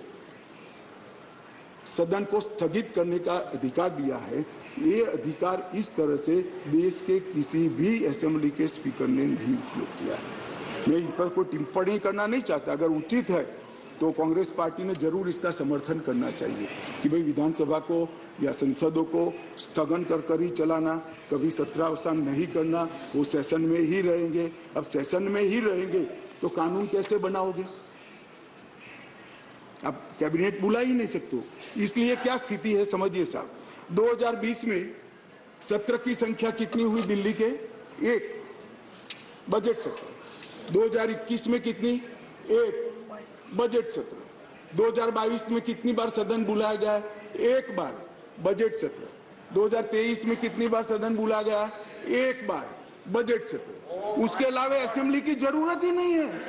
सदन को स्थगित करने का अधिकार दिया है। ये अधिकार इस तरह से देश के किसी भी असेंबली के स्पीकर ने नहीं उपयोग किया है। मैं इस पर कोई टिप्पणी करना नहीं चाहता। अगर उचित है तो कांग्रेस पार्टी ने जरूर इसका समर्थन करना चाहिए कि भाई विधानसभा को या संसदों को स्थगन कर ही चलाना, कभी सत्रावसान नहीं करना, वो सेशन में ही रहेंगे। अब सेशन में ही रहेंगे तो कानून कैसे बनाओगे? आप कैबिनेट बुला ही नहीं सकते। इसलिए क्या स्थिति है समझिए साहब। 2020 में सत्र की संख्या कितनी हुई दिल्ली के? 1 बजट सत्र। 2021 में कितनी? 1 बजट सत्र। 2022 में कितनी बार सदन बुलाया गया? 1 बार बजट सत्र। 2023 में कितनी बार सदन बुलाया गया? 1 बार बजट सत्र। उसके अलावा असेंबली की जरूरत ही नहीं है।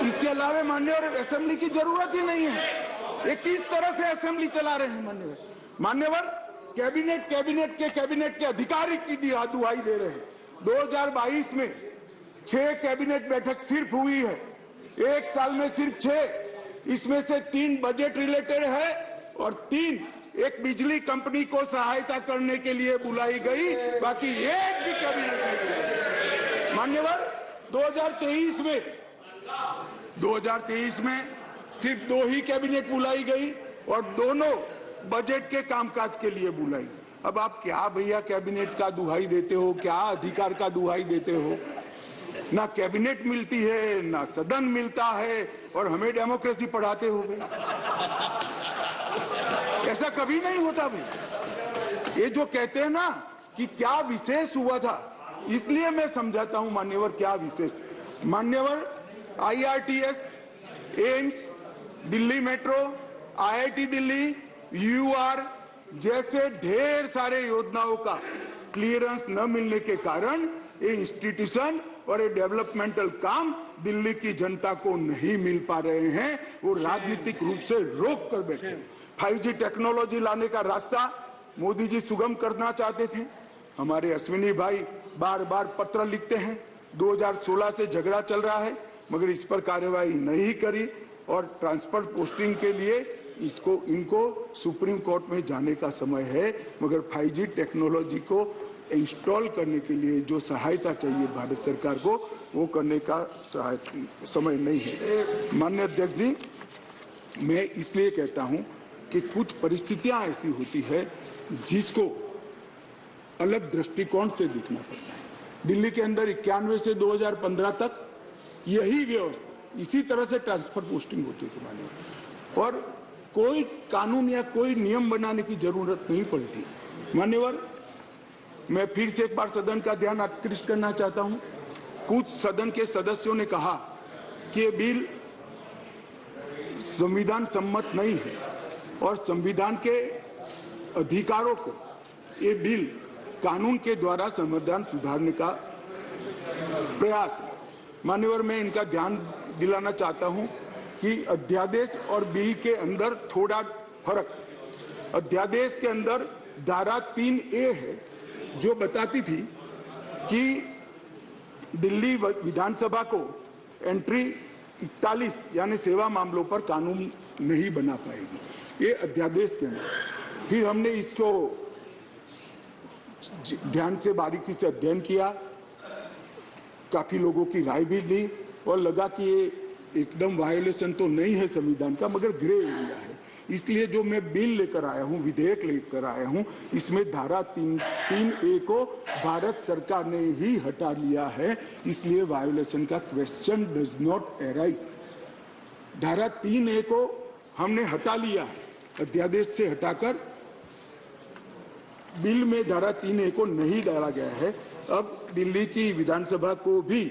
इसके अलावा मान्यवर असेंबली की जरूरत ही नहीं है। ये किस तरह से असेंबली चला रहे हैं मान्यवर? कैबिनेट के अधिकारी की दुहाई दे रहे हैं। 2022 में 6 कैबिनेट बैठक सिर्फ हुई है, 1 साल में सिर्फ 6। इसमें से 3 बजट रिलेटेड है और 3 एक बिजली कंपनी को सहायता करने के लिए बुलाई गई, बाकी एक भी कैबिनेट नहीं बुलाई। मान्यवर 2023 में सिर्फ 2 ही कैबिनेट बुलाई गई और दोनों बजट के कामकाज के लिए बुलाई। अब आप क्या भैया कैबिनेट का दुहाई देते हो, क्या अधिकार का दुहाई देते हो? ना कैबिनेट मिलती है, ना सदन मिलता है, और हमें डेमोक्रेसी पढ़ाते हो भाई। ऐसा कभी नहीं होता भाई। ये जो कहते हैं ना कि क्या विशेष हुआ था, इसलिए मैं समझाता हूं मान्यवर क्या विशेष। मान्यवर IRTS, AIIMS, Delhi metro, IIT Delhi, UR जैसे ढेर सारे योजनाओं का क्लियरेंस न मिलने के कारण ये इंस्टीट्यूशन और ये डेवलपमेंटल काम दिल्ली की जनता को नहीं मिल पा रहे हैं, वो राजनीतिक रूप से रोक कर बैठे हैं। 5G टेक्नोलॉजी लाने का रास्ता मोदी जी सुगम करना चाहते थे। हमारे अश्विनी भाई बार बार पत्र लिखते हैं, 2016 से झगड़ा चल रहा है मगर इस पर कार्यवाही नहीं करी और ट्रांसफर पोस्टिंग के लिए इनको सुप्रीम कोर्ट में जाने का समय है, मगर 5G टेक्नोलॉजी को इंस्टॉल करने के लिए जो सहायता चाहिए भारत सरकार को, वो करने का समय नहीं है। माननीय अध्यक्ष जी, मैं इसलिए कहता हूं कि कुछ परिस्थितियां ऐसी होती है जिसको अलग दृष्टिकोण से देखना पड़ता है। दिल्ली के अंदर 91 से 2015 तक यही व्यवस्था, इसी तरह से ट्रांसफर पोस्टिंग होती थी मान्यवर, और कोई कानून या कोई नियम बनाने की जरूरत नहीं पड़ती। मान्यवर, मैं फिर से एक बार सदन का ध्यान आकृष्ट करना चाहता हूं। कुछ सदन के सदस्यों ने कहा कि ये बिल संविधान सम्मत नहीं है और संविधान के अधिकारों को ये बिल कानून के द्वारा संविधान सुधारने का प्रयास है। मान्यवर, मैं इनका ध्यान दिलाना चाहता हूं कि अध्यादेश और बिल के अंदर थोड़ा फर्क। अध्यादेश के अंदर धारा 3A है जो बताती थी कि दिल्ली विधानसभा को एंट्री 41 यानी सेवा मामलों पर कानून नहीं बना पाएगी, ये अध्यादेश के अंदर। फिर हमने इसको ध्यान से बारीकी से अध्ययन किया, काफी लोगों की राय भी ली और लगा कि ये एकदम वायोलेशन तो नहीं है संविधान का, मगर ग्रे एरिया है। इसलिए जो मैं बिल लेकर आया हूं, विधेयक लेकर आया हूं, इसमें धारा 3A को भारत सरकार ने ही हटा लिया है, इसलिए वायोलेशन का क्वेश्चन डज नॉट अराइज। धारा 3A को हमने हटा लिया है, अध्यादेश से हटाकर बिल में धारा 3A को नहीं डाला गया है। अब दिल्ली की विधानसभा को भी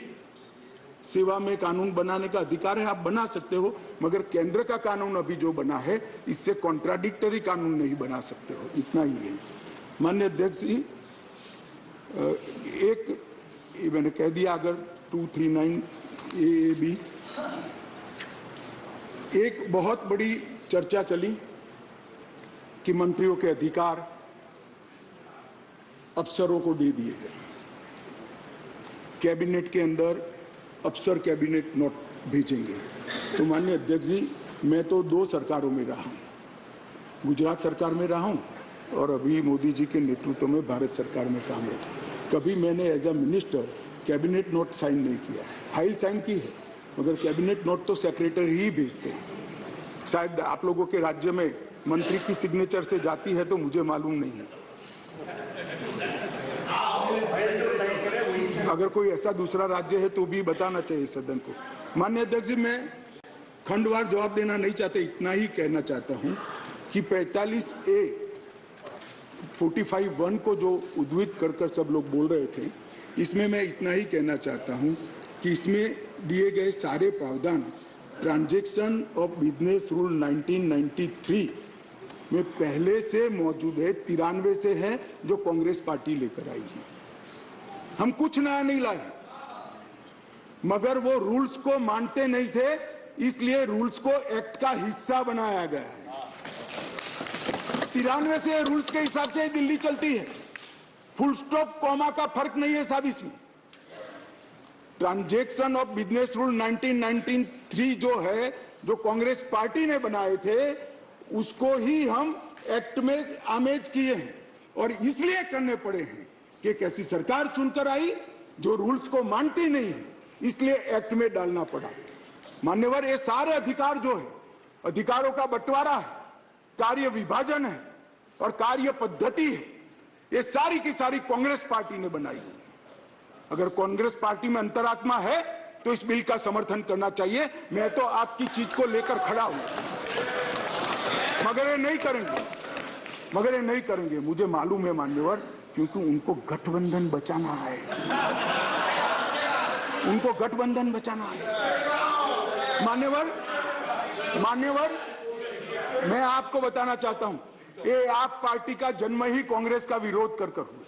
सेवा में कानून बनाने का अधिकार है, आप बना सकते हो, मगर केंद्र का कानून अभी जो बना है इससे कॉन्ट्राडिक्टरी कानून नहीं बना सकते हो, इतना ही है। माननीय अध्यक्ष जी, एक मैंने कह दिया, अगर 239A-B, एक बहुत बड़ी चर्चा चली कि मंत्रियों के अधिकार अफसरों को दे दिए गए। कैबिनेट के अंदर अफसर कैबिनेट नोट भेजेंगे। तो माननीय अध्यक्ष जी, मैं तो 2 सरकारों में रहा हूँ, गुजरात सरकार में रहा हूँ और अभी मोदी जी के नेतृत्व में भारत सरकार में काम रखा। कभी मैंने as a minister cabinet note sign नहीं किया, फाइल साइन की है, मगर कैबिनेट नोट तो सेक्रेटरी ही भेजते हैं। शायद आप लोगों के राज्य में मंत्री की सिग्नेचर से जाती है तो मुझे मालूम नहीं है। अगर कोई ऐसा दूसरा राज्य है तो भी बताना चाहिए सदन को। माननीय अध्यक्ष जी, मैं खंडवार जवाब देना नहीं चाहता, इतना ही कहना चाहता हूं कि 45A 45(1) को जो उद्धृत कर सब लोग बोल रहे थे, इसमें मैं इतना ही कहना चाहता हूं कि इसमें दिए गए सारे प्रावधान ट्रांजैक्शन ऑफ बिजनेस रूल 1993 में पहले से मौजूद है, 93 से है जो कांग्रेस पार्टी लेकर आई है। हम कुछ नया नहीं लाए, मगर वो रूल्स को मानते नहीं थे, इसलिए रूल्स को एक्ट का हिस्सा बनाया गया है। 93 से रूल्स के हिसाब से दिल्ली चलती है, फुल स्टॉप कॉमा का फर्क नहीं है साहब इसमें। ट्रांजैक्शन ऑफ बिजनेस रूल 1993 जो है, जो कांग्रेस पार्टी ने बनाए थे, उसको ही हम एक्ट में आमेज किए हैं और इसलिए करने पड़े हैं कि एक ऐसी सरकार चुनकर आई जो रूल्स को मानती नहीं है, इसलिए एक्ट में डालना पड़ा। मान्यवर, ये सारे अधिकार जो है, अधिकारों का बंटवारा है, कार्य विभाजन है और कार्य पद्धति है, ये सारी की सारी कांग्रेस पार्टी ने बनाई है। अगर कांग्रेस पार्टी में अंतरात्मा है तो इस बिल का समर्थन करना चाहिए। मैं तो आपकी चीज को लेकर खड़ा हूं, मगर ये नहीं करेंगे, मुझे मालूम है मान्यवर, क्योंकि उनको गठबंधन बचाना है, मान्यवर, मैं आपको बताना चाहता हूं, ये आप पार्टी का जन्म ही कांग्रेस का विरोध कर हुआ।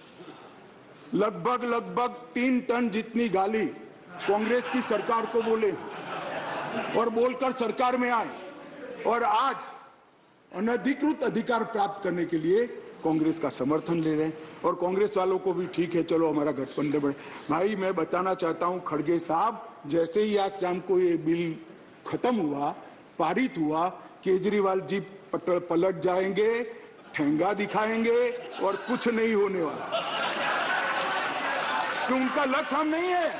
लगभग 3 टन जितनी गाली कांग्रेस की सरकार को बोले और बोलकर सरकार में आए और आज अनधिकृत अधिकार प्राप्त करने के लिए कांग्रेस का समर्थन ले रहे हैं। और कांग्रेस वालों को भी ठीक है, चलो हमारा गठबंधन बढ़े। भाई मैं बताना चाहता हूं खड़गे साहब, जैसे ही आज शाम को ये बिल खत्म हुआ, पारित हुआ, केजरीवाल जी पलट जाएंगे, ठेंगा दिखाएंगे और कुछ नहीं होने वाला। तो उनका लक्ष्य हम नहीं है,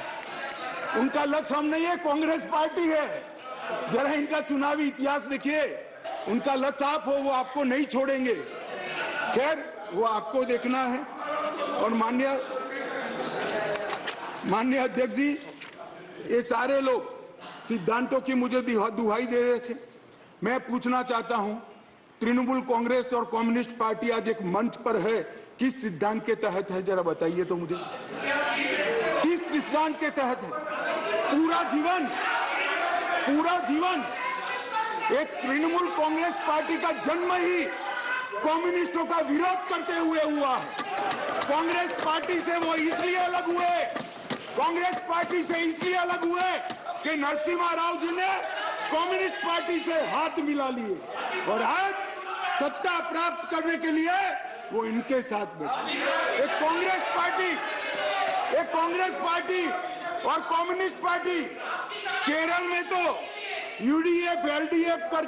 उनका लक्ष्य हम नहीं है, कांग्रेस पार्टी है। जरा इनका चुनावी इतिहास देखिए, उनका लक्ष्य आप हो, वो आपको नहीं छोड़ेंगे। खैर वो आपको देखना है। और माननीय अध्यक्ष जी, ये सारे लोग सिद्धांतों की मुझे दुहाई दे रहे थे। मैं पूछना चाहता हूं, तृणमूल कांग्रेस और कम्युनिस्ट पार्टी आज एक मंच पर है, किस सिद्धांत के तहत है? जरा बताइए तो मुझे, किस सिद्धांत के तहत है? पूरा जीवन एक तृणमूल कांग्रेस पार्टी का जन्म ही कम्युनिस्टों का विरोध करते हुए हुआ है। कांग्रेस पार्टी से वो इसलिए अलग हुए, कांग्रेस पार्टी से इसलिए अलग हुए कि नरसिम्हा राव जी ने कम्युनिस्ट पार्टी से हाथ मिला लिए और आज सत्ता प्राप्त करने के लिए वो इनके साथ बैठे। एक कांग्रेस पार्टी और कम्युनिस्ट पार्टी केरल में तो यूडीएफ एलडीएफ कर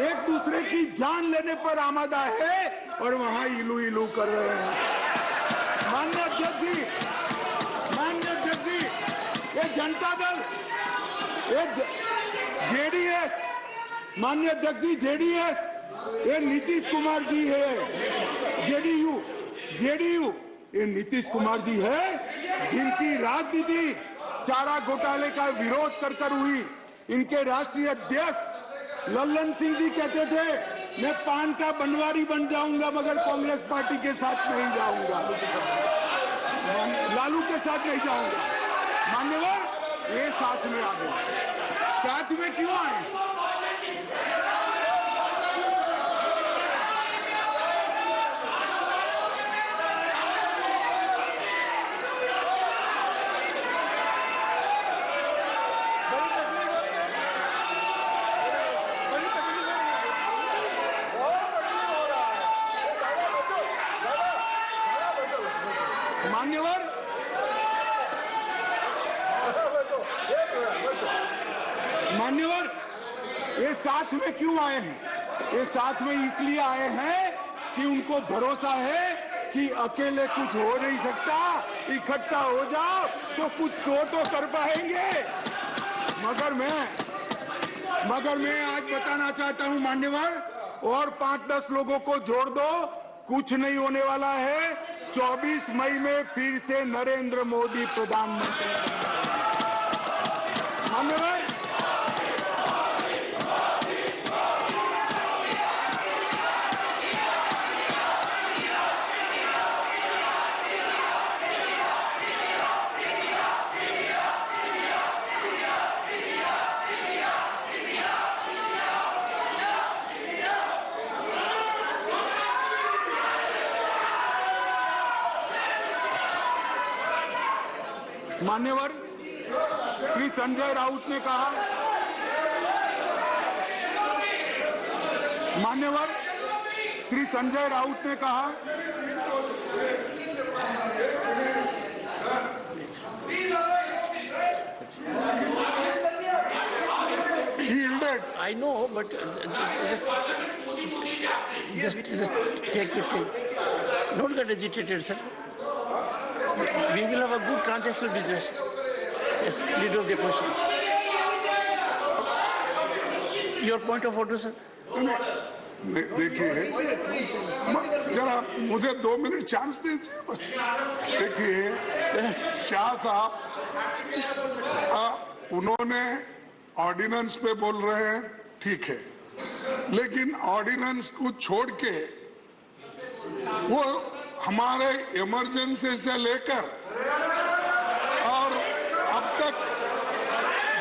एक दूसरे की जान लेने पर आमादा है और वहां इलू इलू कर रहे हैं। माननीय अध्यक्ष जी, ये जनता दल, ये जेडीएस, माननीय अध्यक्ष जी जेडीएस, ये नीतीश कुमार जी है। जेडीयू ये नीतीश कुमार जी है, जिनकी राजनीति चारा घोटाले का विरोध कर हुई। इनके राष्ट्रीय अध्यक्ष लल्लन सिंह जी कहते थे, मैं पान का बनवारी बन जाऊंगा मगर कांग्रेस पार्टी के साथ नहीं जाऊंगा, लालू के साथ नहीं जाऊंगा। मान्यवर, ये साथ में आ गए। साथ में क्यों आए? मान्यवर, ये साथ में क्यों आए हैं? ये साथ में इसलिए आए हैं कि उनको भरोसा है कि अकेले कुछ हो नहीं सकता, इकट्ठा हो जाओ तो कुछ तो कर पाएंगे। मगर मैं आज बताना चाहता हूं मान्यवर, और 5-10 लोगों को जोड़ दो, कुछ नहीं होने वाला है। 24 मई में फिर से नरेंद्र मोदी प्रधानमंत्री। मान्यवर, मान्यवर श्री संजय राउत ने कहा, मान्यवर श्री संजय राउत ने कहा, I know, but just take it. Don't get agitated, sir. We will have a good transactional business. Yes, lead of the question. Your point of order, sir. देखिए, जरा मुझे 2 मिनट चांस दीजिए बस। देखिए, शाह साहब उन्होंने ऑर्डिनेंस पे बोल रहे हैं, ठीक है, लेकिन ऑर्डिनेंस को छोड़ के वो हमारे इमरजेंसी से लेकर और अब तक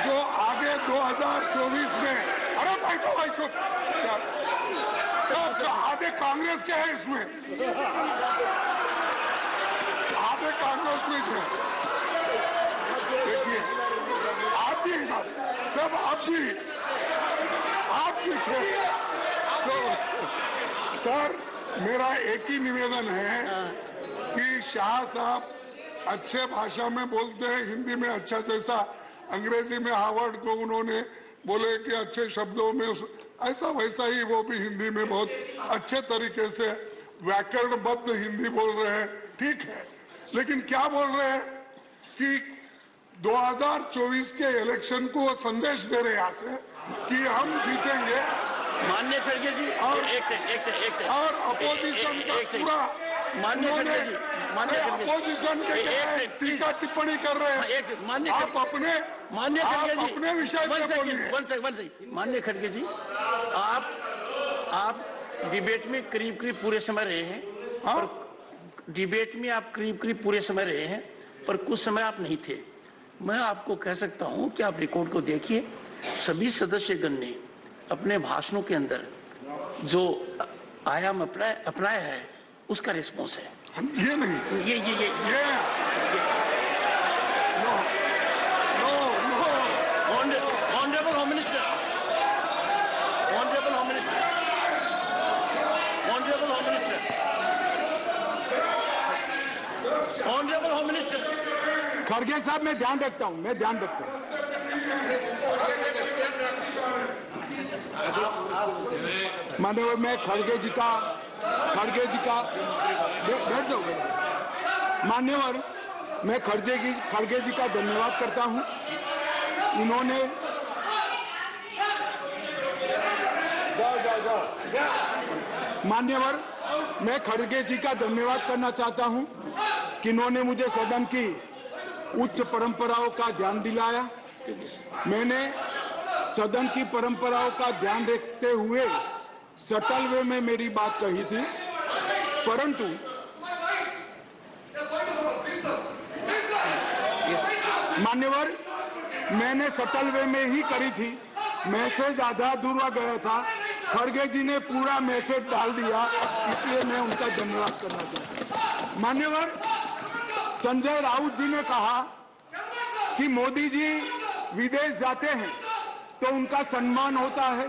जो आगे 2024 में, अरे बैठो भाई चुप, सब आधे कांग्रेस के है इसमें, आधे कांग्रेस में है। देखिए आप भी सब आप भी थे तो सर मेरा एक ही निवेदन है कि शाह साहब अच्छे भाषा में बोलते हैं, हिंदी में अच्छा, जैसा अंग्रेजी में हार्वर्ड को उन्होंने बोले कि अच्छे शब्दों में ऐसा वैसा ही वो भी हिंदी में बहुत अच्छे तरीके से व्याकरणबद्ध हिंदी बोल रहे हैं, ठीक है। लेकिन क्या बोल रहे हैं कि 2024 के इलेक्शन को वो संदेश दे रहे यहाँ से कि हम जीतेंगे। माननीय खड़गे जी और एक सेकंड और अपोजिशन का पूरा माननीय खड़गे जी अपोजिशन के टीका टिप्पणी कर रहे हैं। आप अपने विषय पे बोलिए। माननीय खड़गे जी आप डिबेट में करीब पूरे समय रहे हैं। हाँ? डिबेट में आप करीब पूरे समय रहे हैं, पर कुछ समय आप नहीं थे। मैं आपको कह सकता हूं कि आप रिकॉर्ड को देखिए, सभी सदस्यगण ने अपने भाषणों के अंदर जो आयाम अपनाया है उसका रिस्पॉन्स है। ये नहीं ये ऑनरेबल होम मिनिस्टर खड़गे साहब मैं ध्यान रखता हूं। माननीय मैं खड़गे जी का बैठ जाओ। मान्यवर मैं खड़गे जी का धन्यवाद करता हूं। इन्होंने मान्यवर मैं खड़गे जी का धन्यवाद करना चाहता हूं कि इन्होंने मुझे सदन की उच्च परंपराओं का ध्यान दिलाया। मैंने सदन की परंपराओं का ध्यान रखते हुए सटल वे में मेरी बात कही थी, परंतु मान्यवर मैंने सटल वे में ही करी थी। मैसेज आधा अधूरा गया था, खड़गे जी ने पूरा मैसेज डाल दिया, इसलिए मैं उनका धन्यवाद करना चाहता हूं। मान्यवर संजय राउत जी ने कहा कि मोदी जी विदेश जाते हैं तो उनका सम्मान होता है,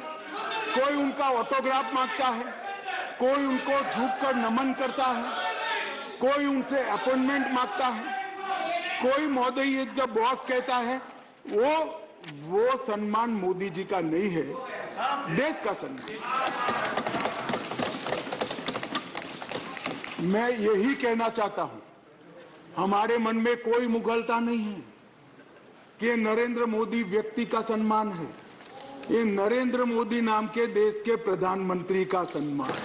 कोई उनका ऑटोग्राफ मांगता है, कोई उनको झुककर नमन करता है, कोई उनसे अपॉइंटमेंट मांगता है, कोई मोदी जब बॉस कहता है वो सम्मान मोदी जी का नहीं है, देश का सम्मान। मैं यही कहना चाहता हूं, हमारे मन में कोई मुगलता नहीं है कि नरेंद्र मोदी व्यक्ति का सम्मान है, ये नरेंद्र मोदी नाम के देश के प्रधानमंत्री का सम्मान है।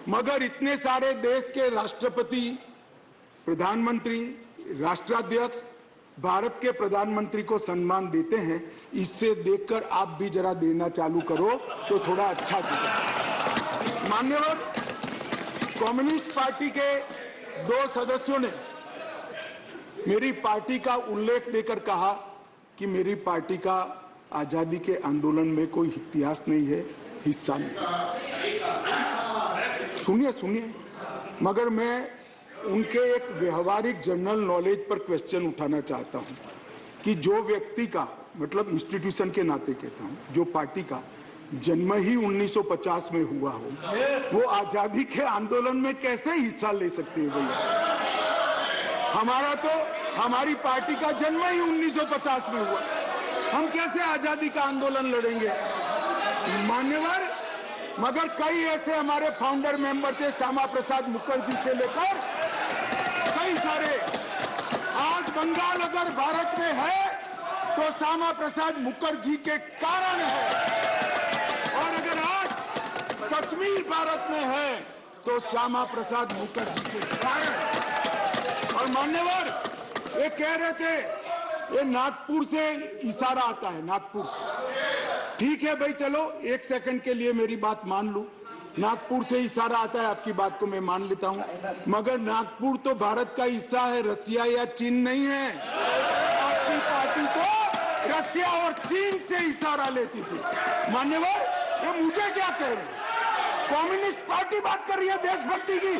मगर इतने सारे देश के राष्ट्रपति, प्रधानमंत्री, राष्ट्राध्यक्ष भारत के प्रधानमंत्री को सम्मान देते हैं, इससे देखकर आप भी जरा देना चालू करो तो थोड़ा अच्छा दिखेगा। मान्यवर कम्युनिस्ट पार्टी के 2 सदस्यों ने मेरी पार्टी का उल्लेख देकर कहा कि मेरी पार्टी का आजादी के आंदोलन में कोई इतिहास नहीं है, हिस्सा नहीं। सुनिए, मगर मैं उनके एक व्यवहारिक जनरल नॉलेज पर क्वेश्चन उठाना चाहता हूं कि जो व्यक्ति का, मतलब इंस्टीट्यूशन के नाते कहता हूं, जो पार्टी का जन्म ही 1950 में हुआ हो, वो आजादी के आंदोलन में कैसे हिस्सा ले सकते हैं भैया? हमारी पार्टी का जन्म ही 1950 में हुआ, हम कैसे आजादी का आंदोलन लड़ेंगे? मान्यवर मगर कई ऐसे हमारे फाउंडर मेंबर थे, श्यामा प्रसाद मुखर्जी से लेकर कई सारे। आज बंगाल अगर भारत में है तो श्यामा प्रसाद मुखर्जी के कारण है, और अगर आज कश्मीर भारत में है तो श्यामा प्रसाद मुखर्जी के कारण। और मान्यवर ये कह रहे थे ये नागपुर से इशारा आता है, नागपुर से। ठीक है भाई, चलो 1 सेकंड के लिए मेरी बात मान लो, नागपुर से इशारा आता है, आपकी बात को मैं मान लेता हूं, मगर नागपुर तो भारत का हिस्सा है, रसिया या चीन नहीं है। आपकी पार्टी तो रसिया और चीन से इशारा लेती थी। मान्यवर ये मुझे क्या कह रहे हैं? कम्युनिस्ट पार्टी बात कर रही है देशभक्ति की।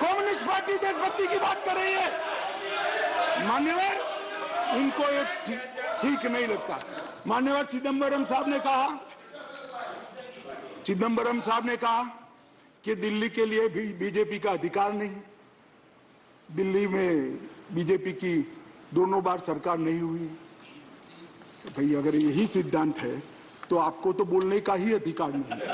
कम्युनिस्ट पार्टी देशभक्ति की बात कर रही है। मान्यवर, इनको ये ठीक नहीं लगता। मान्यवर चिदंबरम साहब ने कहा कि दिल्ली के लिए भी बीजेपी का अधिकार नहीं। दिल्ली में बीजेपी की दोनों बार सरकार नहीं हुई। तो भाई अगर यही सिद्धांत है तो आपको तो बोलने का ही अधिकार नहीं है।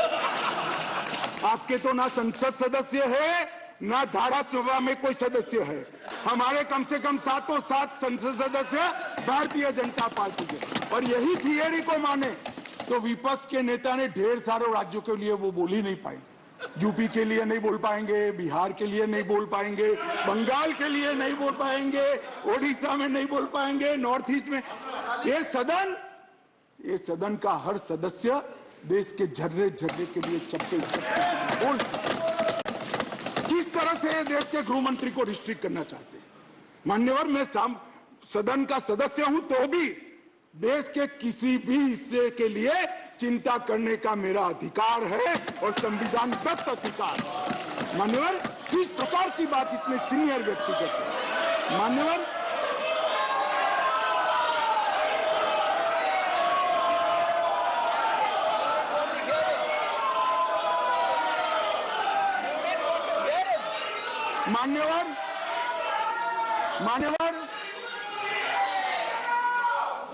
आपके तो ना संसद सदस्य है ना धारासभा में कोई सदस्य है। हमारे कम से कम 7 संसद सदस्य भारतीय जनता पार्टी के, और यही थियरी को माने तो विपक्ष के नेता ने ढेर सारे राज्यों के लिए वो बोल ही नहीं पाए। यूपी के लिए नहीं बोल पाएंगे, बिहार के लिए नहीं बोल पाएंगे, बंगाल के लिए नहीं बोल पाएंगे, ओडिशा में नहीं बोल पाएंगे, नॉर्थ ईस्ट में। ये सदन का हर सदस्य देश के झर्रे झर्रे के लिए चप्पे बोल सकते। किस तरह से देश के गृह मंत्री को रिस्ट्रिक्ट करना चाहते हैं? मान्यवर, मैं सदन का सदस्य हूं तो भी देश के किसी भी हिस्से के लिए चिंता करने का मेरा अधिकार है और संविधान दत्त अधिकार। मान्यवर, किस प्रकार की बात इतने सीनियर व्यक्ति करते हैं? मान्यवर,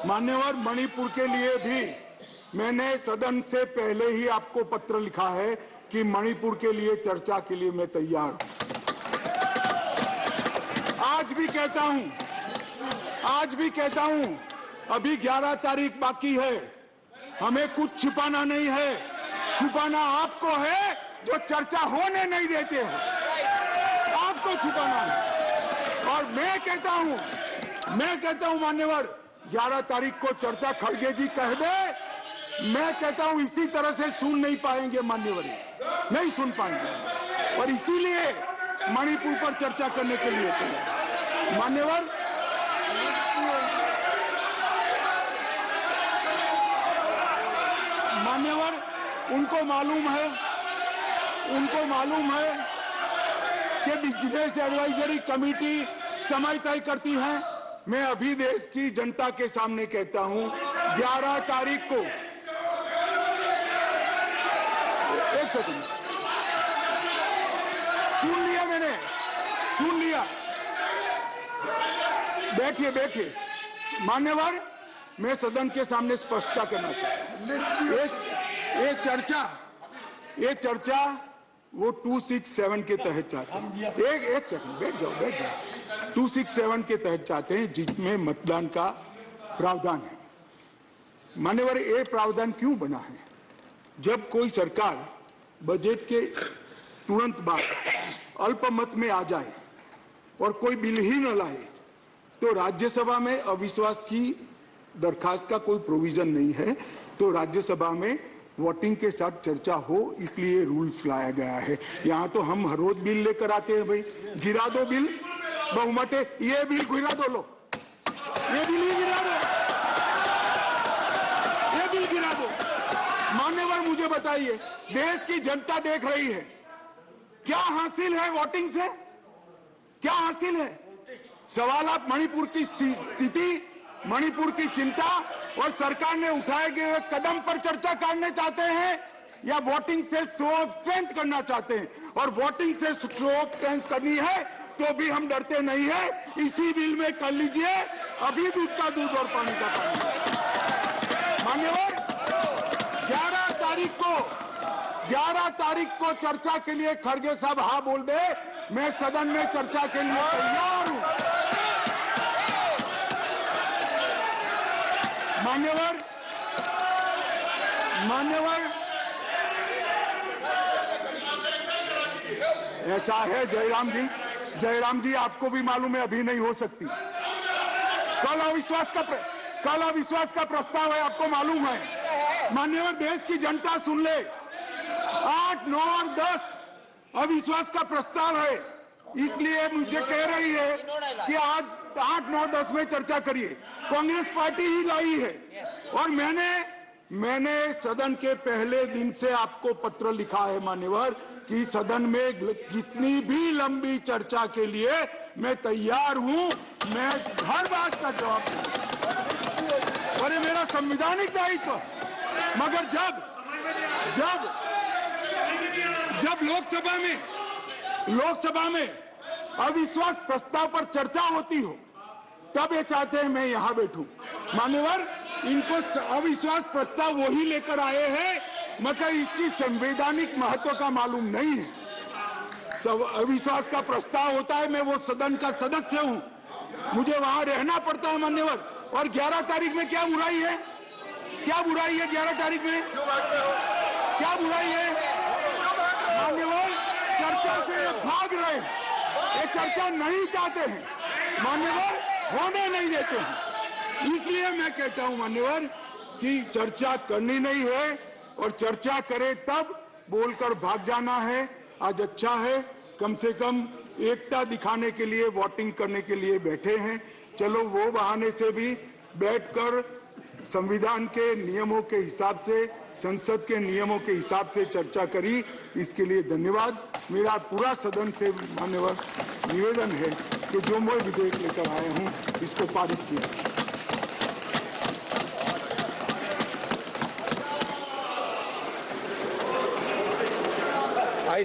मान्यवर, मणिपुर के लिए भी मैंने सदन से पहले ही आपको पत्र लिखा है कि मणिपुर के लिए चर्चा के लिए मैं तैयार हूं। आज भी कहता हूं, अभी 11 तारीख बाकी है। हमें कुछ छिपाना नहीं है। छिपाना आपको है जो चर्चा होने नहीं देते हो। आपको छिपाना है। और मैं कहता हूं मान्यवर, 11 तारीख को चर्चा खड़गे जी कह दे, मैं कहता हूं इसी तरह से सुन नहीं पाएंगे मान्यवर, नहीं सुन पाएंगे। और इसीलिए मणिपुर पर चर्चा करने के लिए मान्यवर, उनको मालूम है कि बिजनेस एडवाइजरी कमेटी समय तय करती है। मैं अभी देश की जनता के सामने कहता हूं, 11 तारीख को, एक सेकंड, मैंने सुन लिया। बैठिए। मान्यवर, मैं सदन के सामने स्पष्टता करना चाहता हूं। ये चर्चा वो 267 के तहत चाहते हैं। एक सेकंड, बैठ जाओ। 267 के तहत चाहते हैं, जिसमें मतदान का प्रावधान है। मान्यवर, ये प्रावधान क्यों बना है? जब कोई सरकार बजट के तुरंत बाद अल्पमत में आ जाए और कोई बिल ही न लाए तो राज्यसभा में अविश्वास की दरखास्त का कोई प्रोविजन नहीं है। तो राज्यसभा में वोटिंग के साथ चर्चा हो, इसलिए रूल्स लाया गया है। यहाँ तो हम हर रोज बिल लेकर आते हैं, भाई गिरा दो बिल, बहुमत है, ये बिल गिरा दो, लो ये बिल ही गिरा दो, ये बिल गिरा दो। मान्यवर, मुझे बताइए, देश की जनता देख रही है, क्या हासिल है वोटिंग से? क्या हासिल है? सवाल आप मणिपुर की स्थिति, मणिपुर की चिंता और सरकार ने उठाए गए कदम पर चर्चा करना चाहते हैं या वोटिंग से शो ऑफ स्ट्रेंथ करना चाहते हैं? और वोटिंग से शो ऑफ स्ट्रेंथ करनी है तो भी हम डरते नहीं है। इसी बिल में कर लीजिए, अभी दूध का दूध और पानी का पानी। मान्यवर, 11 तारीख को चर्चा के लिए खड़गे साहब हाँ बोल दे, मैं सदन में चर्चा के लिए तैयार हूं। मान्यवर, ऐसा है जयराम जी, आपको भी मालूम है अभी नहीं हो सकती। कल अविश्वास का प्रस्ताव है, आपको मालूम है। मान्यवर, देश की जनता सुन ले, 8, 9 और 10 अविश्वास का प्रस्ताव है, इसलिए मुझे कह रही है कि आज 8, 9, 10 में चर्चा करिए। कांग्रेस पार्टी ही लाई है और मैंने मैंने सदन के पहले दिन से आपको पत्र लिखा है मान्यवर कि सदन में कितनी भी लंबी चर्चा के लिए मैं तैयार हूं, मैं हर बात का जवाब दूंगा और ये मेरा संवैधानिक दायित्व। मगर जब लोकसभा में अविश्वास प्रस्ताव पर चर्चा होती हो तब ये चाहते हैं मैं यहां बैठूं। मान्यवर, इनको अविश्वास प्रस्ताव वही लेकर आए हैं मगर इसकी संवैधानिक महत्व का मालूम नहीं है। अविश्वास का प्रस्ताव होता है, मैं वो सदन का सदस्य हूं, मुझे वहां रहना पड़ता है मान्यवर। और 11 तारीख में क्या बुराई है? 11 तारीख में क्या बुराई है? मान्यवर, चर्चा से भाग रहे हैं, ये चर्चा नहीं चाहते हैं मान्यवर, होने नहीं देते हैं। इसलिए मैं कहता हूं मान्यवर कि चर्चा करनी नहीं है और चर्चा करे तब बोलकर भाग जाना है। आज अच्छा है, कम से कम एकता दिखाने के लिए वोटिंग करने के लिए बैठे हैं। चलो वो बहाने से भी बैठकर संविधान के नियमों के हिसाब से, संसद के नियमों के हिसाब से चर्चा करी, इसके लिए धन्यवाद। मेरा पूरा सदन से मान्यवर निवेदन है कि जो मैं विधेयक लेकर आया हूं इसको पारित किया। I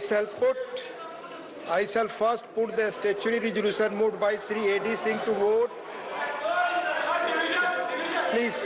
shall first put the statutory resolution moved by Sri A.D. Singh to vote. Please.